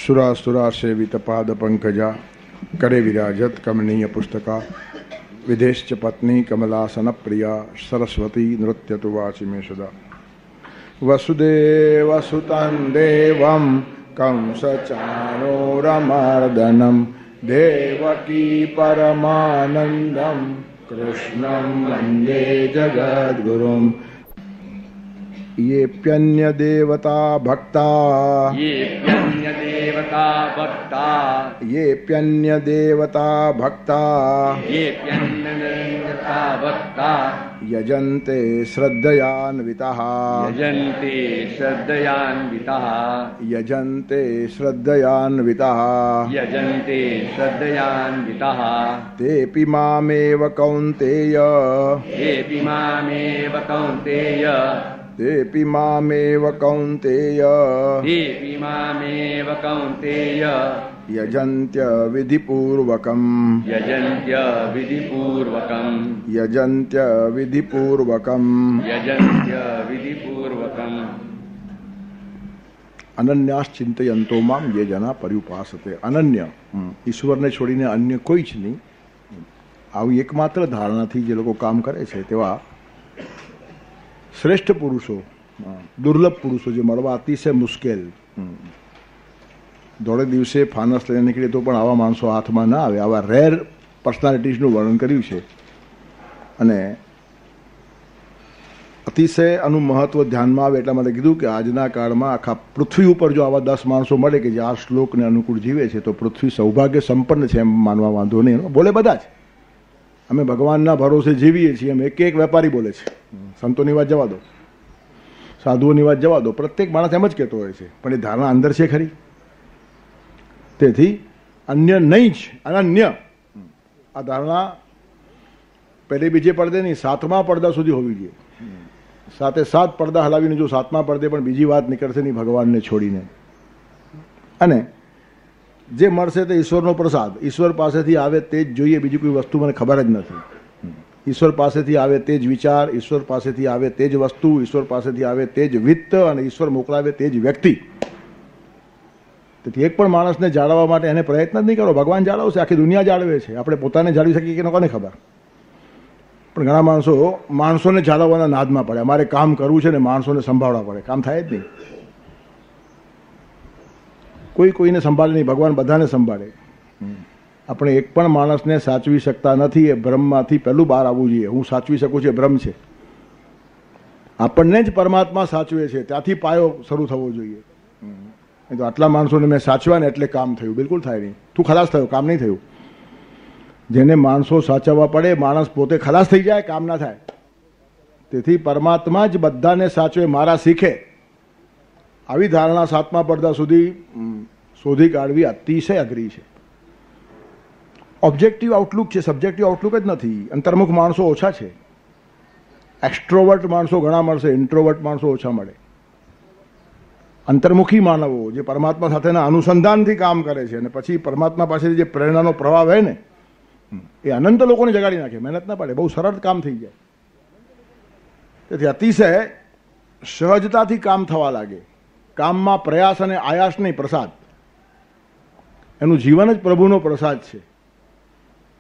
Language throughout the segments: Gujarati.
सुरासुरा सेवित पाद पंकजा करे विराजत कमनीय पुस्तका विदेश्च पत्नी कमलासन प्रिया सरस्वती नृत्य तो वाचि मे सदा। वसुदेवसुतं देवं कंसचाणूरमर्दनं देवकी परमानन्दं कृष्णं वन्दे जगद्गुरुं। येऽप्यन्य देवता भक्ता येऽप्यन्य देवता भक्ता येऽप्यन्य देवता भक्ता येऽप्यन्य देवता भक्ता यजन्ते श्रद्धयान्विताः यजन्ते श्रद्धयान्विताः यजन्ते श्रद्धयान्विताः यजन्ते श्रद्धयान्विताः तेऽपि मामेव कौन्तेय तेऽपि मामेव कौन्तेय तेऽपि मामेव कौन्तेय तेऽपि मामेव कौन्तेय यजन्त्य विधिपूर्वकम् यजन्त्य विधिपूर्वकम् यजन्त्य विधिपूर्वकम् यजन्त्य विधिपूर्वकम्। અનન્યાશ્ચિંતયંતો મામ ये जना पर्युपासते। અનન્ય ઈશ્વરને છોડીને અન્ય કોઈ જ નહીં, આવી એકમાત્ર ધારણાથી જે લોકો કામ કરે છે તેવા શ્રેષ્ઠ પુરુષો, દુર્લભ પુરુષો જે મળવા અતિશય મુશ્કેલ, દોડે દિવસે ફાનસ લઈને નીકળે તો પણ આવા માણસો હાથમાં ના આવે, આવા રેર પર્સનાલિટીઝનું વર્ણન કર્યું છે અને અતિશય આનું મહત્વ ધ્યાનમાં આવે એટલા માટે કીધું કે આજના કાળમાં આખા પૃથ્વી ઉપર જો આવા 10 માણસો મળે કે જે આ શ્લોકને અનુકૂળ જીવે છે તો પૃથ્વી સૌભાગ્ય સંપન્ન છે એમ માનવા વાંધો નહીં। બોલે બધા જ અમે ભગવાનના ભરોસે જીવીએ છીએ એમ એક વેપારી બોલે છે। સંતોની વાત જવા દો, સાધુઓની વાત જવા દો, પ્રત્યેક માણસ એમ જ કહેતો હોય છે, પણ એ ધારણા અંદર છે ખરી? તેથી અન્ય નહીં જ અનન્ય આ ધારણા પહેલે બીજે પડદે નહીં, 7મા પડદા સુધી હોવી જોઈએ। 7 પડદા હલાવીને જો 7મા પડદે પણ બીજી વાત નીકળશે નહીં ભગવાનને છોડીને। અને જે મળશે તે ઈશ્વરનો પ્રસાદ, ઈશ્વર પાસેથી આવે તે જ જોઈએ, બીજી કોઈ વસ્તુ મને ખબર જ નથી। ઈશ્વર પાસેથી આવે તે જ વિચાર, ઈશ્વર પાસેથી આવે તે જ વસ્તુ, ઈશ્વર પાસેથી આવે તે જ વિત્ત અને ઈશ્વર મોકલાવે તે જ વ્યક્તિ। તેથી એક પણ માણસને જાળવવા માટે એને પ્રયત્ન જ નહીં કરો, ભગવાન જાળવશે, આખી દુનિયા જાળવે છે, આપણે પોતાને જાળવી શકીએ કે કોને ખબર। પણ ઘણા માણસોને જાળવવાના નાદમાં પડે, અમારે કામ કરવું છે ને માણસોને સંભાળવા પડે, કામ થાય જ નહીં। કોઈ કોઈને સંભાળે નહીં, ભગવાન બધાને સંભાળે। આપણે એક પણ માણસને સાચવી શકતા નથી, એ ભ્રમમાંથી પહેલું બહાર આવવું જોઈએ। હું સાચવી શકું છું એ ભ્રમ છે, આપણને જ પરમાત્મા સાચવે છે, ત્યાંથી પાયો શરૂ થવો જોઈએ। તો આટલા માણસોને મેં સાચવા ને એટલે કામ થયું, બિલકુલ થાય નહીં, તું ખલાસ થયો, કામ નહીં થયું। જેને માણસો સાચવવા પડે, માણસ પોતે ખલાસ થઈ જાય, કામ ના થાય। તેથી પરમાત્મા જ બધાને સાચવે, મારા શીખે, આવી ધારણા 7મા પડદા સુધી શોધી કાઢવી અતિશય અઘરી છે। ઓબ્જેક્ટિવ આઉટલુક છે, સબ્જેક્ટિવ આઉટલુક જ નથી। અંતર્મુખ માણસો ઓછા છે, એક્સ્ટ્રોવર્ટ માણસો ઘણા મળશે, ઇન્ટ્રોવર્ટ માણસો ઓછા મળે। અંતર્મુખી માનવો જે પરમાત્મા સાથેના અનુસંધાનથી કામ કરે છે અને પછી પરમાત્મા પાસેથી જે પ્રેરણાનો પ્રવાહ વહે ને એ અનંત લોકોને જગાડી નાખે, મહેનત ના પડે, બહુ સરળ કામ થઈ જાય। તેથી અતિશય સહજતાથી કામ થવા લાગે, કામમાં પ્રયાસ અને આયાસ નહીં, પ્રસાદ, એનું જીવન જ પ્રભુનો પ્રસાદ છે।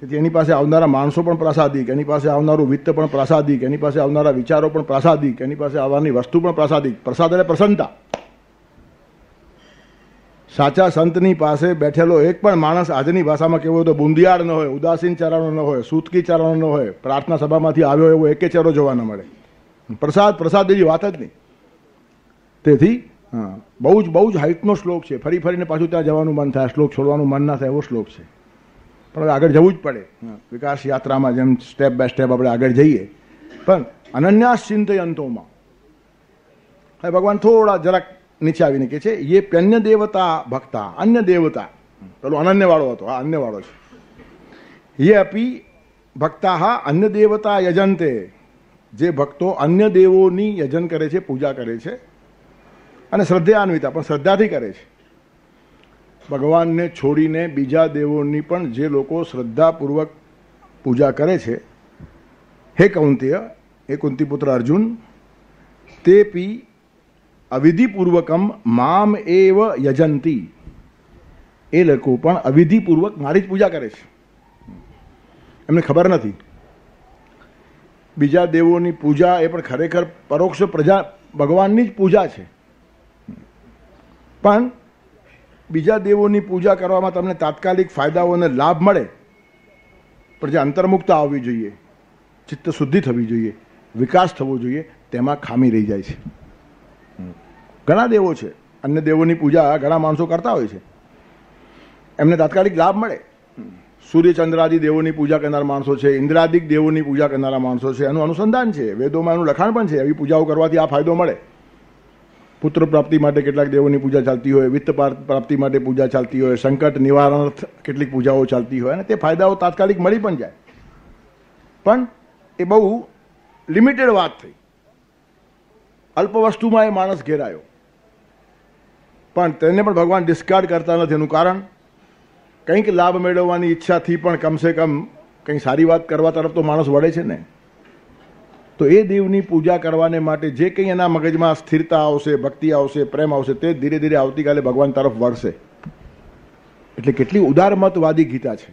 તેથી એની પાસે આવનારા માણસો પણ પ્રાસાદિક, એની પાસે આવનારું વિત્ત પણ પ્રાસાદિક, એની પાસે આવનારા વિચારો પણ પ્રાસાદિક, એની પાસે આવવાની વસ્તુ પણ પ્રાસાદિક। પ્રસાદ એટલે પ્રસન્નતા। સાચા સંતની પાસે બેઠેલો એક પણ માણસ આજની ભાષામાં કેવો તો બુંદિયાળ ન હોય, ઉદાસીન ચારાનો ન હોય, સૂતકી ચારાનો ન હોય, પ્રાર્થના સભામાંથી આવ્યો એવો એકે ચહેરો જોવા ન મળે। પ્રસાદ જેવી વાત જ નહીં। તેથી બહુ જ હાઇટનો શ્લોક છે, ફરી ફરીને પાછું ત્યાં જવાનું મન થાય, શ્લોક છોડવાનું મન ના થાય એવો શ્લોક છે, પણ હવે આગળ જવું જ પડે વિકાસ યાત્રામાં, જેમ સ્ટેપ બાય સ્ટેપ આપણે આગળ જઈએ। પણ અનન્યાશ્ચિંતયંતોમાં હવે ભગવાન થોડા જરાક નીચે આવીને કે છે ये प्यन्य देवता भक्ता, अन्य देवता, પેલો અનન્ય વાળો હતો, હા અન્ય વાળો છે। ये अपि भक्ता अन्य देवता यजन्ते, જે ભક્તો અન્ય દેવોની યજન કરે છે, પૂજા કરે છે અને શ્રદ્ધાન્વિતા પણ શ્રદ્ધાથી કરે છે। ભગવાનને છોડીને બીજા દેવોની પણ જે લોકો શ્રદ્ધાપૂર્વક પૂજા કરે છે, હે કૌંતેય, હે કુંતીપુત્ર અર્જુન, તેપી અવિધિપૂર્વકમ મામ એવ યજંતી, એ લોકો પણ અવિધિપૂર્વક મારી જ પૂજા કરે છે. એમને ખબર નથી. બીજા દેવોની પૂજા એ પણ ખરેખર પરોક્ષ પ્રજા ભગવાનની જ પૂજા છે. પણ બીજા દેવોની પૂજા કરવામાં તમને તાત્કાલિક ફાયદાઓ અને લાભ મળે, પણ જે અંતર્મુક્તા આવવી જોઈએ, ચિત્ત શુદ્ધિ થવી જોઈએ, વિકાસ થવો જોઈએ, તેમાં ખામી રહી જાય છે. ઘણા દેવો છે, અન્ય દેવોની પૂજા ઘણા માણસો કરતા હોય છે, એમને તાત્કાલિક લાભ મળે. સૂર્યચંદ્રાદિ દેવોની પૂજા કરનાર માણસો છે, ઇન્દ્રાદિક દેવોની પૂજા કરનારા માણસો છે, એનું અનુસંધાન છે, વેદોમાં એનું લખાણ પણ છે. એવી પૂજાઓ કરવાથી આ ફાયદો મળે. પુત્ર પ્રાપ્તિ માટે કેટલાક દેવોની પૂજા ચાલતી હોય, વિત્ત પ્રાપ્તિ માટે પૂજા ચાલતી હોય, સંકટ નિવારણાર્થ કેટલીક પૂજાઓ ચાલતી હોય, અને તે ફાયદાઓ તાત્કાલિક મળી પણ જાય. પણ એ બહુ લિમિટેડ વાત થઈ. અલ્પ વસ્તુમાં એ માણસ ઘેરાયો, પણ તેને પણ ભગવાન ડિસ્કાર્ડ કરતા નથી. એનું કારણ કંઈક લાભ મેળવવાની ઈચ્છાથી પણ કમસે કમ કંઈ સારી વાત કરવા તરફ તો માણસ વળે છે ને. તો એ દેવની પૂજા કરવાને માટે જે કંઈ એના મગજમાં સ્થિરતા આવશે, ભક્તિ આવશે, પ્રેમ આવશે, તે ધીરે ધીરે આવતીકાલે ભગવાન તરફ વળશે. એટલે કેટલી ઉદારમતવાદી ગીતા છે.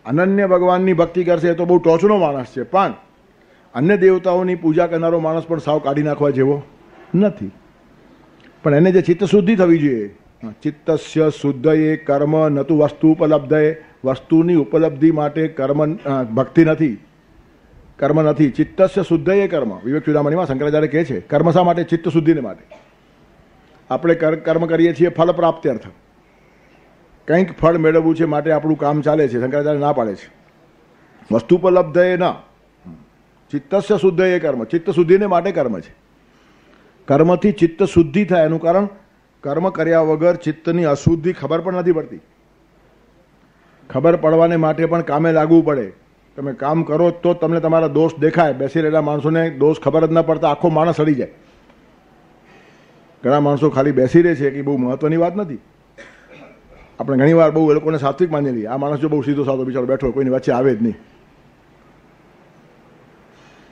અનન્ય ભગવાનની ભક્તિ કરશે એ તો બહુ ટોચનો માણસ છે, પણ અન્ય દેવતાઓની પૂજા કરનારો માણસ પણ સાવ કાઢી નાખવા જેવો નથી. પણ એને જે ચિત્તશુદ્ધિ થવી જોઈએ, ચિત્તસ્ય શુદ્ધયે કર્મ નતુ વસ્તુ ઉપલબ્ધયે, વસ્તુની ઉપલબ્ધિ માટે કર્મ ભક્તિ નથી, કર્મ નથી. ચિત્તસ્ય શુદ્ધયે કર્મ, વિવેક ચૂડામણીમાં શંકરાચાર્ય કહે છે કર્મ શા માટે? ચિત્ત શુદ્ધિને માટે. આપણે કર્મ કરીએ છીએ ફલ પ્રાપ્ત્યર્થ, કંઈક ફળ મેળવવું છે માટે આપણું કામ ચાલે છે. શંકરાચાર્ય ના પાડે છે વસ્તુ ઉપલબ્ધયે ન, ચિત્તસ્ય શુદ્ધયે કર્મ, ચિત્ત શુદ્ધિને માટે કર્મ છે. કર્મથી ચિત્ત શુદ્ધિ થાય. એનું કારણ કર્મ કર્યા વગર ચિત્તની અશુદ્ધિ ખબર પણ નથી પડતી. ખબર પડવાને માટે પણ કામે લાગવું પડે. તમે કામ કરો તો તમને તમારા દોષ દેખાય. બેસી રહેલા માણસોને દોષ ખબર જ ન પડતા આખો માણસ સડી જાય. ઘણા માણસો ખાલી બેસી રહે છે કે બહુ મહત્વની વાત નથી. આપણે ઘણી વાર બહુ એ લોકોને સાત્વિક માની લઈએ. આ માણસ જો બહુ સીધો સાધો બિચારો બેઠો, કોઈની વચ્ચે આવે જ નહીં,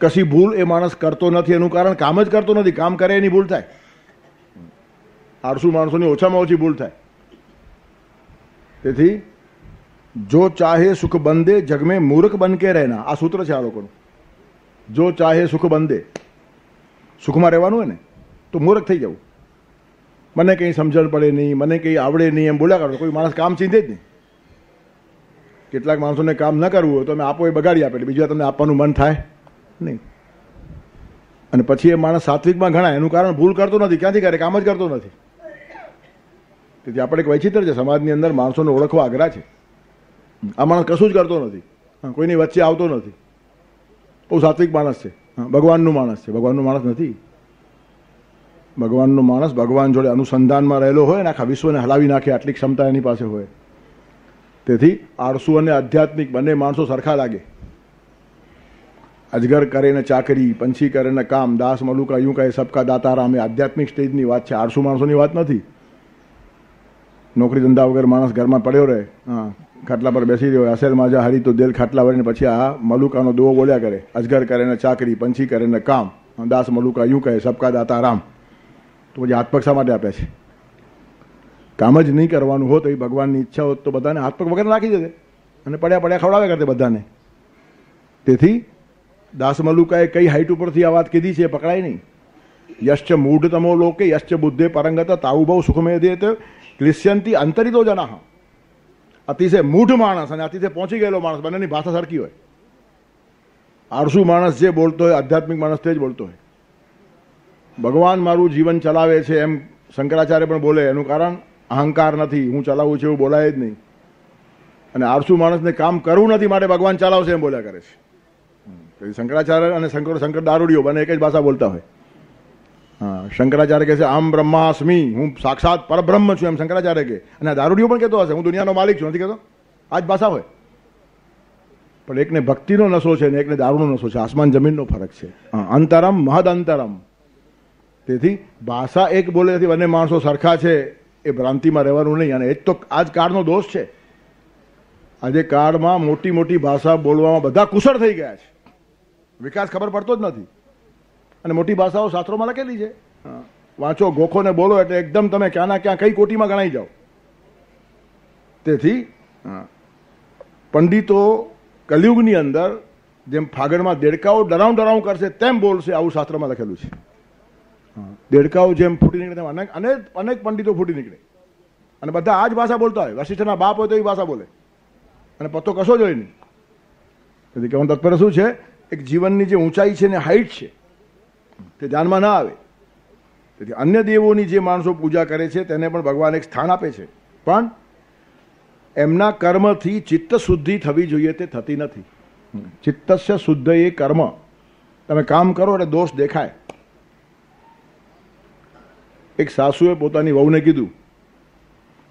કશી ભૂલ એ માણસ કરતો નથી. એનું કારણ કામ જ કરતો નથી. કામ કરે એની ભૂલ થાય. 800 માણસોની ઓછામાં ઓછી ભૂલ થાય. તેથી જો ચાહે સુખ બંધે જગ મેં મૂર્ખ બન કે રહેના, આ સૂત્ર છે આ લોકોનું. જો ચાહે સુખ બંધે, સુખમાં રહેવાનું હોય ને તો મૂર્ખ થઈ જવું. મને કંઈ સમજણ પડે નહીં, મને કંઈ આવડે નહીં એમ બોલ્યા કરો. કોઈ માણસ કામ ચીંધે જ નહીં. કેટલાક માણસોને કામ ન કરવું હોય તો તમે આપો એ બગાડી આપે, એટલે બીજા તમને આપવાનું મન થાય નહીં. અને પછી એ માણસ સાત્વિકમાં ગણાય. એનું કારણ ભૂલ કરતો નથી. ક્યાંથી કરે? કામ જ કરતો નથી. તેથી આપણે એક વૈચિત્ર છે સમાજની અંદર, માણસોને ઓળખવા આગ્રહ છે. આ માણસ કશું જ કરતો નથી, કોઈની વચ્ચે આવતો નથી, બહુ સાત્વિક માણસ છે, ભગવાનનું માણસ છે. ભગવાનનું માણસ નથી. ભગવાનનો માણસ ભગવાન જોડે અનુસંધાનમાં રહેલો હોય ને આખા વિશ્વને હલાવી નાખે આટલી ક્ષમતા એની પાસે હોય. તેથી આળસુ અને આધ્યાત્મિક બંને માણસો સરખા લાગે. અજગર કરે ને ચાકરી, પંછી કરે ને કામ, દાસ મલુકા યું કહે સબકા દાતારામ. એ આધ્યાત્મિક સ્ટેજની વાત છે, આળસુ માણસોની વાત નથી. નોકરી ધંધા વગર માણસ ઘરમાં પડ્યો રહે, ખાટલા પર બેસી રહ્યો, અસેલ માજા હરી તો દિલ ખાટલા વળીને પછી આ મલુકાનો દુઓ બોલ્યા કરે. અજગર કરે ને ચાકરી, પંછી કરે ને કામ, દાસ મલુકા યું કહે સબકા દાતારામ. તો પછી હાથ પગ શા માટે આપ્યા છે? કામ જ નહીં કરવાનું હોત, એ ભગવાનની ઈચ્છા હોત તો બધાને હાથ પગ વગર નાખી દે અને પડ્યા પડ્યા ખવડાવે કરતે બધાને. તેથી દાસ મલુકાએ કઈ હાઈટ ઉપરથી આ વાત કીધી છે એ પકડાય નહીં. યશ્ચ મૂઢતમો લોકે યશ્ચ બુદ્ધે પરંગત તાવું બહુ સુખમે દે ક્લિશ્યનથી અંતરિતો જનાહ. અતિશય મૂઢ માણસ અને અતિશય પહોંચી ગયેલો માણસ બંનેની ભાષા સરખી હોય. આળસુ માણસ જે બોલતો હોય, આધ્યાત્મિક માણસ તે જ બોલતો હોય. ભગવાન મારું જીવન ચલાવે છે એમ શંકરાચાર્ય પણ બોલે. એનું કારણ અહંકાર નથી, હું ચલાવું છું એવું બોલાય જ નહીં. અને આળસુ માણસને કામ કરવું નથી માટે ભગવાન ચલાવશે એમ બોલ્યા કરે છે. શંકરાચાર્ય અને શંકર દારૂડિયો બંને એક જ ભાષા બોલતા હોય. હા, શંકરાચાર્ય કહે છે આમ બ્રહ્માસ્મિ, હું સાક્ષાત પરબ્રહ્મ છું એમ શંકરાચાર્ય કહે. અને દારૂડિયો પણ કહેતો હશે હું દુનિયાનો માલિક છું, નથી કહેતો? આ જ ભાષા હોય. પણ એકને ભક્તિનો નશો છે ને એકને દારૂનો નશો છે. આસમાન જમીનનો ફરક છે. અંતરમ મહદ અંતરમ. તેથી ભાષા એક બોલે નથી, બંને માણસો સરખા છે એ ભ્રાંતિમાં રહેવાનું નહીં. અને એ જ તો આ જ કાળનો દોષ છે. આજે કાળમાં મોટી મોટી ભાષા બોલવામાં બધા કુશળ થઈ ગયા છે. વિકાસ ખબર પડતો જ નથી. અને મોટી ભાષાઓ શાસ્ત્રોમાં લખેલી છે. વાંચો, ગોખો ને બોલો એટલે એકદમ તમે ક્યાંના ક્યાં કઈ કોટીમાં ગણાઈ જાઓ. તેથી પંડિતો કલયુગની અંદર જેમ ફાગણમાં દેડકાઓ ડરાઉં કરશે તેમ બોલશે, આવું શાસ્ત્રમાં લખેલું છે. દેડકાઓ જેમ ફૂટી નીકળે તેમ અનેક પંડિતો ફૂટી નીકળે અને બધા આ જ ભાષા બોલતા હોય. વશિષ્ઠના બાપ હોય તો એ ભાષા બોલે અને પત્તો કશો જ હોય નહીં. તેથી કહેવાનું તાત્પર્ય શું છે? એક જીવનની જે ઊંચાઈ છે ને હાઈટ છે તે ધ્યાનમાં ના આવે. તેથી અન્ય દેવોની જે માણસો પૂજા કરે છે તેને પણ ભગવાન એક સ્થાન આપે છે, પણ એમના કર્મથી ચિત્ત શુદ્ધિ થવી જોઈએ તે થતી નથી. ચિત્તસ્ય શુદ્ધ એ કર્મ. તમે કામ કરો એટલે દોષ દેખાય. એક સાસુએ પોતાની વહુને કીધું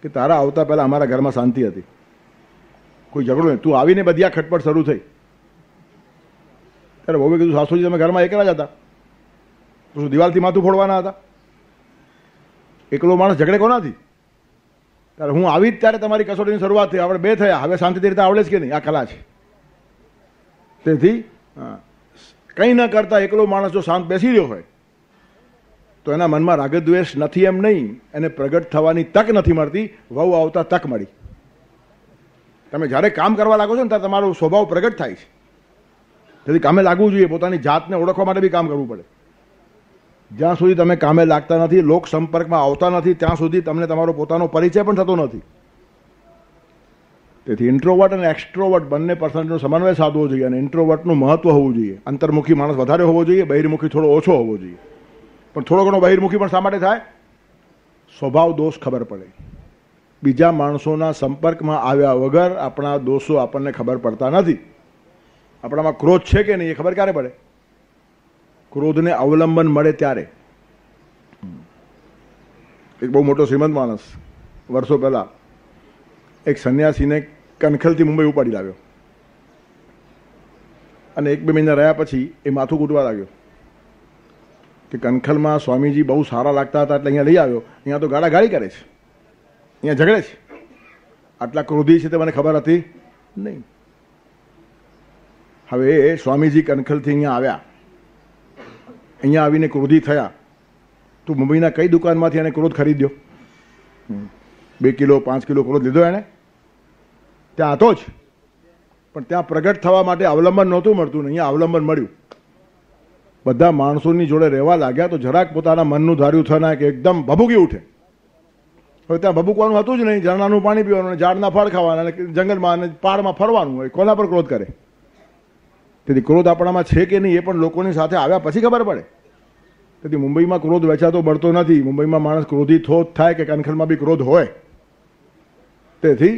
કે તારા આવતા પહેલા અમારા ઘરમાં શાંતિ હતી, કોઈ ઝઘડો નહીં, તું આવીને બધી આ ખટપટ શરૂ થઈ. ત્યારે વહુએ કીધું સાસુજી તમે ઘરમાં એકલા જ હતા, તો શું દિવાલથી માથું ફોડવાના હતા? એકલો માણસ ઝઘડે કોનાથી? ત્યારે હું આવી જ ત્યારે તમારી કસોટીની શરૂઆત થઈ, આપણે બે થયા, હવે શાંતિથી રીતે આવડે જ કે નહીં? આ કલા છે. તેથી કંઈ ન કરતા એકલો માણસ જો શાંત બેસી રહ્યો હોય તો એના મનમાં રાગદ્વેષ નથી એમ નહીં, એને પ્રગટ થવાની તક નથી મળતી. વહુ આવતા તક મળી. તમે જ્યારે કામ કરવા લાગો છો ને ત્યારે તમારો સ્વભાવ પ્રગટ થાય છે. તેથી કામે લાગવું જોઈએ. પોતાની જાતને ઓળખવા માટે બી કામ કરવું પડે. જ્યાં સુધી તમે કામે લાગતા નથી, લોક સંપર્કમાં આવતા નથી, ત્યાં સુધી તમને તમારો પોતાનો પરિચય પણ થતો નથી. તેથી ઇન્ટ્રોવર્ટ અને એક્સ્ટ્રોવર્ટ બંને પર્સન્ટનો સમન્વય સાધવો જોઈએ અને ઇન્ટ્રોવર્ટનું મહત્વ હોવું જોઈએ. અંતર્મુખી માણસ વધારે હોવો જોઈએ, બહિર્મુખી થોડો ઓછો હોવો જોઈએ. પણ થોડો ઘણો બહિર્મુખી પણ શા માટે થાય? સ્વભાવ દોષ ખબર પડે. બીજા માણસોના સંપર્કમાં આવ્યા વગર આપણા દોષો આપણને ખબર પડતા નથી. આપણામાં ક્રોધ છે કે નહીં એ ખબર ક્યારે પડે? ક્રોધને અવલંબન મળે ત્યારે. એક બહુ મોટો શ્રીમંત માણસ વર્ષો પહેલા એક સંન્યાસીને કનખલથી મુંબઈ ઉપાડી લાવ્યો અને 1-2 મહિના રહ્યા પછી એ માથું કૂટવા લાગ્યો કે કનખલમાં સ્વામીજી બહુ સારા લાગતા હતા એટલે અહીંયા લઈ આવ્યો, અહીંયા તો ગાળાગાળી કરે છે, અહીંયા ઝઘડે છે, આટલા ક્રોધી છે તે મને ખબર હતી નહીં. હવે સ્વામીજી કનખલથી અહીંયા આવ્યા, અહીંયા આવીને ક્રોધી થયા તો મુંબઈના કઈ દુકાનમાંથી એને ક્રોધ ખરીદ્યો? 2 કિલો 5 કિલો ક્રોધ લીધો એણે? ત્યાં હતો જ, પણ ત્યાં પ્રગટ થવા માટે અવલંબન નહોતું મળતું ને અહીંયા અવલંબન મળ્યું. બધા માણસોની જોડે રહેવા લાગ્યા તો જરાક પોતાના મનનું ધાર્યું થનાર કે એકદમ ભભૂકી ઉઠે. હવે ત્યાં ભભૂકવાનું હતું જ નહીં, ઝરણાનું પાણી પીવાનું, ઝાડના ફળ ખાવાના અને જંગલમાં અને પહાડમાં ફરવાનું હોય. કોના પર ક્રોધ કરે? તેથી ક્રોધ આપણામાં છે કે નહીં એ પણ લોકોની સાથે આવ્યા પછી ખબર પડે. તેથી મુંબઈમાં ક્રોધ વેચાતો મળતો નથી. મુંબઈમાં માણસ ક્રોધિત થાય કે કનખલમાં બી ક્રોધ હોય. તેથી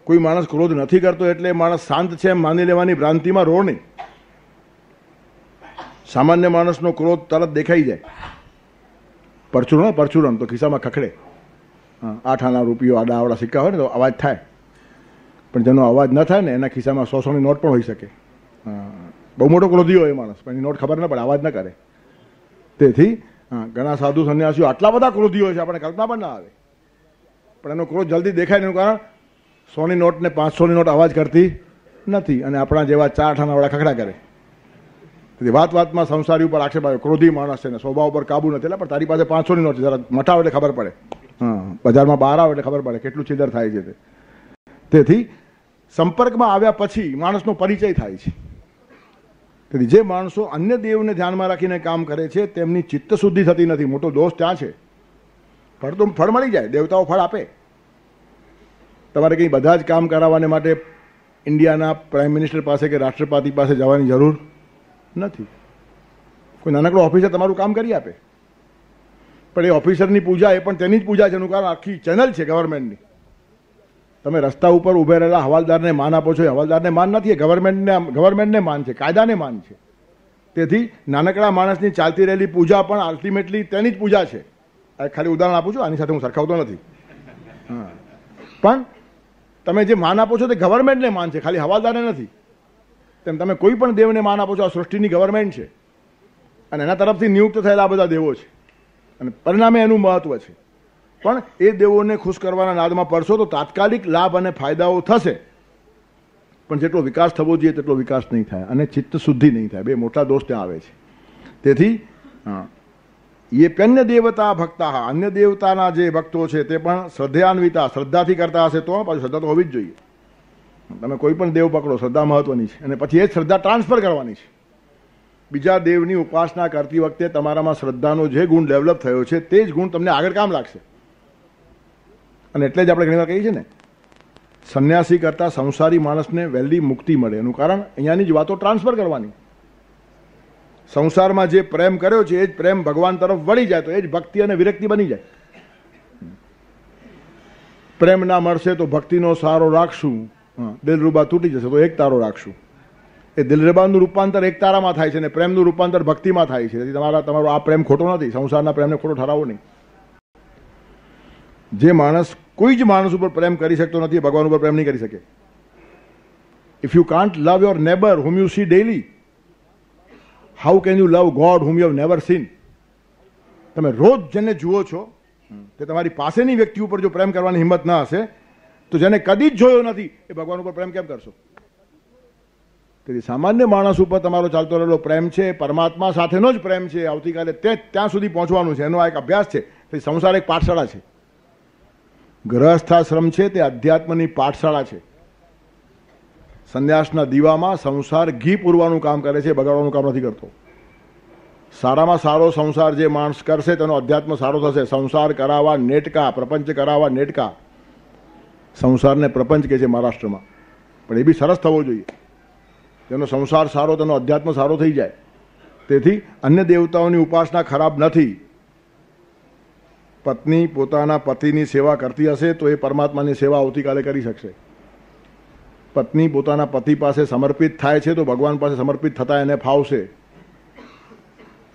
કોઈ માણસ ક્રોધ નથી કરતો એટલે માણસ શાંત છે એમ માની લેવાની ભ્રાંતિમાં રહો નહીં. સામાન્ય માણસનો ક્રોધ તરત દેખાઈ જાય. પરચુરણ તો ખિસ્સામાં ખખડે. 8 આના રૂપિયો આડા આવડા સિક્કા હોય ને તો અવાજ થાય, પણ જેનો અવાજ ન થાય ને એના ખિસ્સામાં 100-100ની નોટ પણ હોઈ શકે. બહુ મોટો ક્રોધી હોય એ માણસ, પણ એની નોટ ખબર ન પડે, અવાજ ન કરે. તેથી ઘણા સાધુ સંન્યાસીઓ આટલા બધા ક્રોધી હોય છે આપણને કલ્પના પણ ના આવે, પણ એનો ક્રોધ જલ્દી દેખાય એનું કારણ 100ની નોટ ને 500ની નોટ અવાજ કરતી નથી અને આપણા જેવા 4 આના વાળા ખખડા કરે. તેથી વાતમાં સંસારી ઉપર આક્ષેપ આવ્યો, ક્રોધી માણસ છે ને સ્વભાવ ઉપર કાબુ નથી. એટલે પણ તારી પાસે 500ની નોટ છે, જરા મટાવ એટલે ખબર પડે, બજારમાં બહાર આવે એટલે ખબર પડે કેટલું છિદ્ર થાય છે તે. તેથી સંપર્કમાં આવ્યા પછી માણસનો પરિચય થાય છે. તેથી જે માણસો અન્ય દેવને ધ્યાનમાં રાખીને કામ કરે છે તેમની ચિત્ત શુદ્ધિ થતી નથી. મોટો દોષ ત્યાં છે. ફળ તો ફળ મળી જાય, દેવતાઓ ફળ આપે. તમારે કંઈ બધા જ કામ કરાવવાને માટે ઇન્ડિયાના પ્રાઇમ મિનિસ્ટર પાસે કે રાષ્ટ્રપતિ પાસે જવાની જરૂર નથી. કોઈ નાનકડો ઓફિસર તમારું કામ કરી આપે, પણ એ ઓફિસરની પૂજા એ પણ તેની જ પૂજા છે. એનું કારણ આખી ચેનલ છે ગવર્મેન્ટની. તમે રસ્તા ઉપર ઉભે રહેલા હવાલદારને માન આપો છો, એ હવાલદારને માન નથી, એ ગવર્મેન્ટને માન છે, કાયદાને માન છે. તેથી નાનકડા માણસની ચાલતી રહેલી પૂજા પણ અલ્ટિમેટલી તેની જ પૂજા છે. ખાલી ઉદાહરણ આપું છું, આની સાથે હું સરખાવતો નથી. પણ તમે જે માન આપો છો તે ગવર્મેન્ટને માન છે, ખાલી હવાલદારને નથી. તેમ તમે કોઈ પણ દેવને માન આપો છો, આ સૃષ્ટિની ગવર્મેન્ટ છે અને એના તરફથી નિયુક્ત થયેલા આ બધા દેવો છે અને પરિણામે એનું મહત્વ છે. પણ એ દેવોને ખુશ કરવાના નાદમાં પડશો તો તાત્કાલિક લાભ અને ફાયદાઓ થશે, પણ જેટલો વિકાસ થવો જોઈએ તેટલો વિકાસ નહીં થાય અને ચિત્ત શુદ્ધિ નહીં થાય. બે મોટા દોષ ત્યાં આવે છે. તેથી પ્યન્ય દેવતા ભક્તા, અન્ય દેવતાના જે ભક્તો છે તે પણ શ્રદ્ધાન્વિતા, શ્રદ્ધાથી કરતા હશે તો પાછું શ્રદ્ધા તો હોવી જ જોઈએ. તમે કોઈ પણ દેવ પકડો, શ્રદ્ધા મહત્વની છે અને પછી એ જ શ્રદ્ધા ટ્રાન્સફર કરવાની છે. બીજા દેવની ઉપાસના કરતી વખતે તમારામાં શ્રદ્ધાનો જે ગુણ ડેવલપ થયો છે તે જ ગુણ તમને આગળ કામ લાગશે. અને એટલે જ આપણે ઘણીવાર કહીએ છીએ ને, સંન્યાસી કરતાં સંસારી માણસને વહેલી મુક્તિ મળે. એનું કારણ અહીંયાની જ વાતો ટ્રાન્સફર કરવાની. સંસારમાં જે પ્રેમ કર્યો છે એ જ પ્રેમ ભગવાન તરફ વળી જાય તો એ જ ભક્તિ અને વિરક્તિ બની જાય. પ્રેમ ના મળશે તો ભક્તિનો સહારો રાખશું, દિલરૂબા તૂટી જશે તો એક તારો રાખશું. એ દિલરૂબાનું રૂપાંતર એક તારામાં થાય છે અને પ્રેમનું રૂપાંતર ભક્તિમાં થાય છે. તેથી તમારો આ પ્રેમ ખોટો નથી, સંસારના પ્રેમને ખોટો ઠરાવો નહીં. જે માણસ કોઈ જ માણસ ઉપર પ્રેમ કરી શકતો નથી, ભગવાન ઉપર પ્રેમ નહીં કરી શકે. If you can't love your neighbour whom you C daily, how can you love God whom you have never scene? તમે રોજ જેને જુઓ છો તે તમારી પાસેની વ્યક્તિ ઉપર જો પ્રેમ કરવાની હિંમત ના હશે તો જેને કદી જ જોયો નથી એ ભગવાન ઉપર પ્રેમ કેમ કરશો? તેથી સામાન્ય માણસ ઉપર તમારો ચાલતો રહેલો પ્રેમ છે પરમાત્મા સાથેનો જ પ્રેમ છે. આવતીકાલે ત્યાં સુધી પહોંચવાનું છે, એનો આ એક અભ્યાસ છે. તેથી સંસાર એક પાઠશાળા છે, ગ્રહસ્થાશ્રમ છે તે અધ્યાત્મની પાઠશાળા છે. સંન્યાસના દીવામાં સંસાર ઘી પૂરવાનું કામ કરે છે, બગાડવાનું કામ નથી કરતો. સારામાં સારો સંસાર જે માણસ કરશે તેનો અધ્યાત્મ સારો થશે. સંસાર કરાવવા નેટકા, પ્રપંચ કરાવવા નેટકા. સંસારને પ્રપંચ કહે છે મહારાષ્ટ્રમાં, પણ એ બી સરસ થવો જોઈએ. તેનો સંસાર સારો, તેનો અધ્યાત્મ સારો થઈ જાય. તેથી અન્ય દેવતાઓની ઉપાસના ખરાબ નથી. પત્ની પોતાના પતિની સેવા કરતી હશે તો એ પરમાત્માની સેવા આવતીકાલે કરી શકશે. પત્ની પોતાના પતિ પાસે સમર્પિત થાય છે તો ભગવાન પાસે સમર્પિત થતા એને ફાવશે.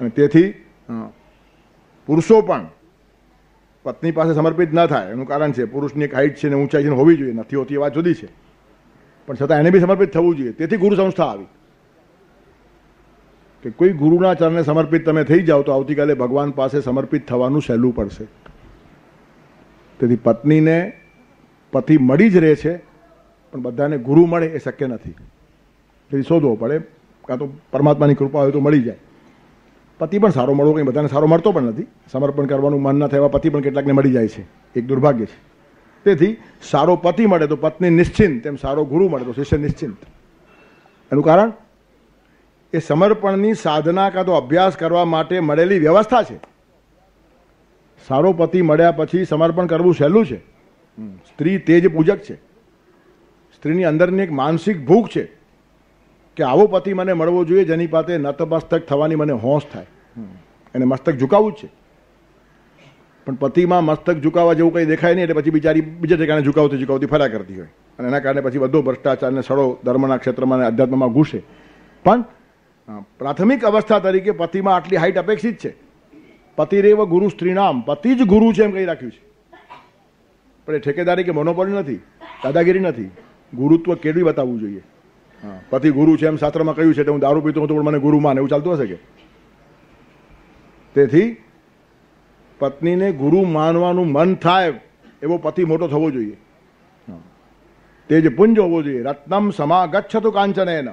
અને તેથી પુરુષો પણ પત્ની પાસે સમર્પિત ન થાય એનું કારણ છે પુરુષની એક હાઈટ છે ને ઊંચાઈ છે હોવી જોઈએ, નથી હોતી એ વાત જુદી છે, પણ છતાં એને બી સમર્પિત થવું જોઈએ. તેથી ગુરુ સંસ્થા આવી કે કોઈ ગુરુના ચરણે સમર્પિત તમે થઈ જાઓ તો આવતીકાલે ભગવાન પાસે સમર્પિત થવાનું સહેલું પડશે. તેથી પત્નીને પતિ મળી જ રહે છે પણ બધાને ગુરુ મળે એ શક્ય નથી. તેથી શોધવો પડે, કાં તો પરમાત્માની કૃપા હોય તો મળી જાય. પતિ પણ સારો મળવો કંઈ બધાને સારો મળતો પણ નથી. સમર્પણ કરવાનું મન ન થવા પતિ પણ કેટલાકને મળી જાય છે, એક દુર્ભાગ્ય છે. તેથી સારો પતિ મળે તો પત્ની નિશ્ચિંત, તેમ સારો ગુરુ મળે તો શિષ્ય નિશ્ચિંત. એનું કારણ એ સમર્પણની સાધના કાં તો અભ્યાસ કરવા માટે મળેલી વ્યવસ્થા છે. સારો પતિ મળ્યા પછી સમર્પણ કરવું સહેલું છે. સ્ત્રી તેજ પૂજક છે. સ્ત્રીની અંદરની એક માનસિક ભૂખ છે કે આવો પતિ મને મળવો જોઈએ જેની પાસે નતમસ્તક થવાની મને હોશ થાય. એને મસ્તક ઝુકાવવું જ છે, પણ પતિમાં મસ્તક ઝુકાવવા જેવું કંઈ દેખાય નહીં એટલે પછી બિચારી બીજા ઠેકાણે ઝુકાવતી ફર્યા કરતી હોય અને એના કારણે પછી બધો ભ્રષ્ટાચારને સડો ધર્મના ક્ષેત્રમાં અને અધ્યાત્મમાં ઘૂસે. પણ પ્રાથમિક અવસ્થા તરીકે પતિમાં આટલી હાઈટ અપેક્ષિત છે. પતિરેવ ગુરુ સ્ત્રીનામ, પતિ જ ગુરુ છે એમ કહી રાખ્યું છે. પણ એ ઠેકેદારી કે મોનોપોલી નથી, દાદાગીરી નથી. ગુરુત્વ કેળવી બતાવવું જોઈએ. પતિ ગુરુ છે એમ શાસ્ત્રમાં કહ્યું છે એટલે હું દારૂ પીતો હું તો પણ મને ગુરુ માને એવું ચાલતું હશે કે? તેથી પત્નીને ગુરુ માનવાનું મન થાય એવો પતિ મોટો થવો જોઈએ. તે જ પુંજ હોવો જોઈએ. રત્નમ સમાગચ્છતુ કાંચનેન.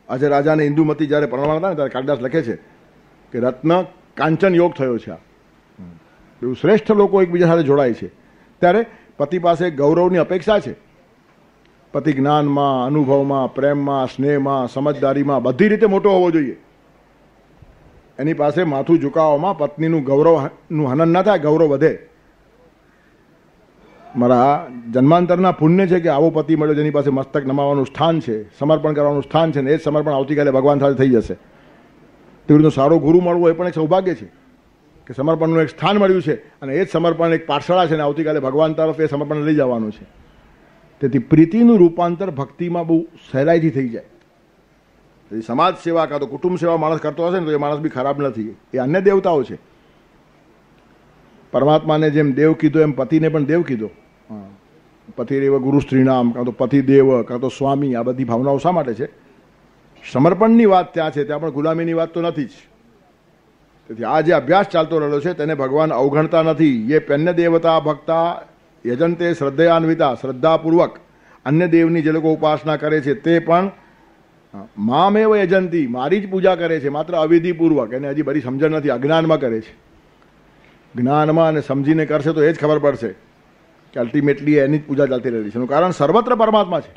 આજે રાજાને ઇન્દુમતી જ્યારે પરણવાના હતા ને ત્યારે કાલિદાસ લખે છે કે રત્ન કાંચન યોગ થયો છે. એવું શ્રેષ્ઠ લોકો એકબીજા સાથે જોડાય છે ત્યારે પતિ પાસે ગૌરવની અપેક્ષા છે. પતિ જ્ઞાનમાં, અનુભવમાં, પ્રેમમાં, સ્નેહમાં, સમજદારીમાં બધી રીતે મોટો હોવો જોઈએ. એની પાસે માથું ઝુકાવવામાં પત્નીનું ગૌરવનું હનન ન થાય, ગૌરવ વધે. મારા જન્માંતરના પુણ્ય છે કે આવો પતિ મળ્યો જેની પાસે મસ્તક નમાવાનું સ્થાન છે, સમર્પણ કરવાનું સ્થાન છે ને એ જ સમર્પણ આવતીકાલે ભગવાન સાથે થઈ જશે. તેવી રીતનું સારો ગુરુ મળવો એ પણ એક સૌભાગ્ય છે કે સમર્પણનું એક સ્થાન મળ્યું છે અને એ જ સમર્પણ એક પાઠશાળા છે ને આવતીકાલે ભગવાન તરફ એ સમર્પણ લઈ જવાનું છે. તેથી પ્રીતિનું રૂપાંતર ભક્તિમાં બહુ સહેલાઈથી થઈ જાય. તેથી સમાજ સેવા કાં તો કુટુંબ સેવા માણસ કરતો હશે ને તો એ માણસ બી ખરાબ નથી. એ અન્ય દેવતાઓ છે. પરમાત્માને જેમ દેવ કીધો એમ પતિને પણ દેવ કીધો. પતિરેવ ગુરુ સ્ત્રીનામ, કાં તો પતિ દેવ, કાં તો સ્વામી. આ બધી ભાવનાઓ શા માટે છે? સમર્પણની વાત ત્યાં છે, ત્યાં પણ ગુલામીની વાત તો નથી જ. તેથી આ જે અભ્યાસ ચાલતો રહેલો છે તેને ભગવાન અવગણતા નથી. એ પેન્ય દેવતા ભક્તા યજંતે શ્રદ્ધયાન્વિતા, શ્રદ્ધાપૂર્વક અન્ય દેવની જે લોકો ઉપાસના કરે છે તે પણ મામેવ યજંતી, મારી જ પૂજા કરે છે, માત્ર અવિધિપૂર્વક. એને હજી બધી સમજણ નથી, અજ્ઞાનમાં કરે છે. જ્ઞાનમાં અને સમજીને કરશે તો એ જ ખબર પડશે કે અલ્ટિમેટલી એની જ પૂજા ચાલતી રહેલી છે. એનું કારણ સર્વત્ર પરમાત્મા છે.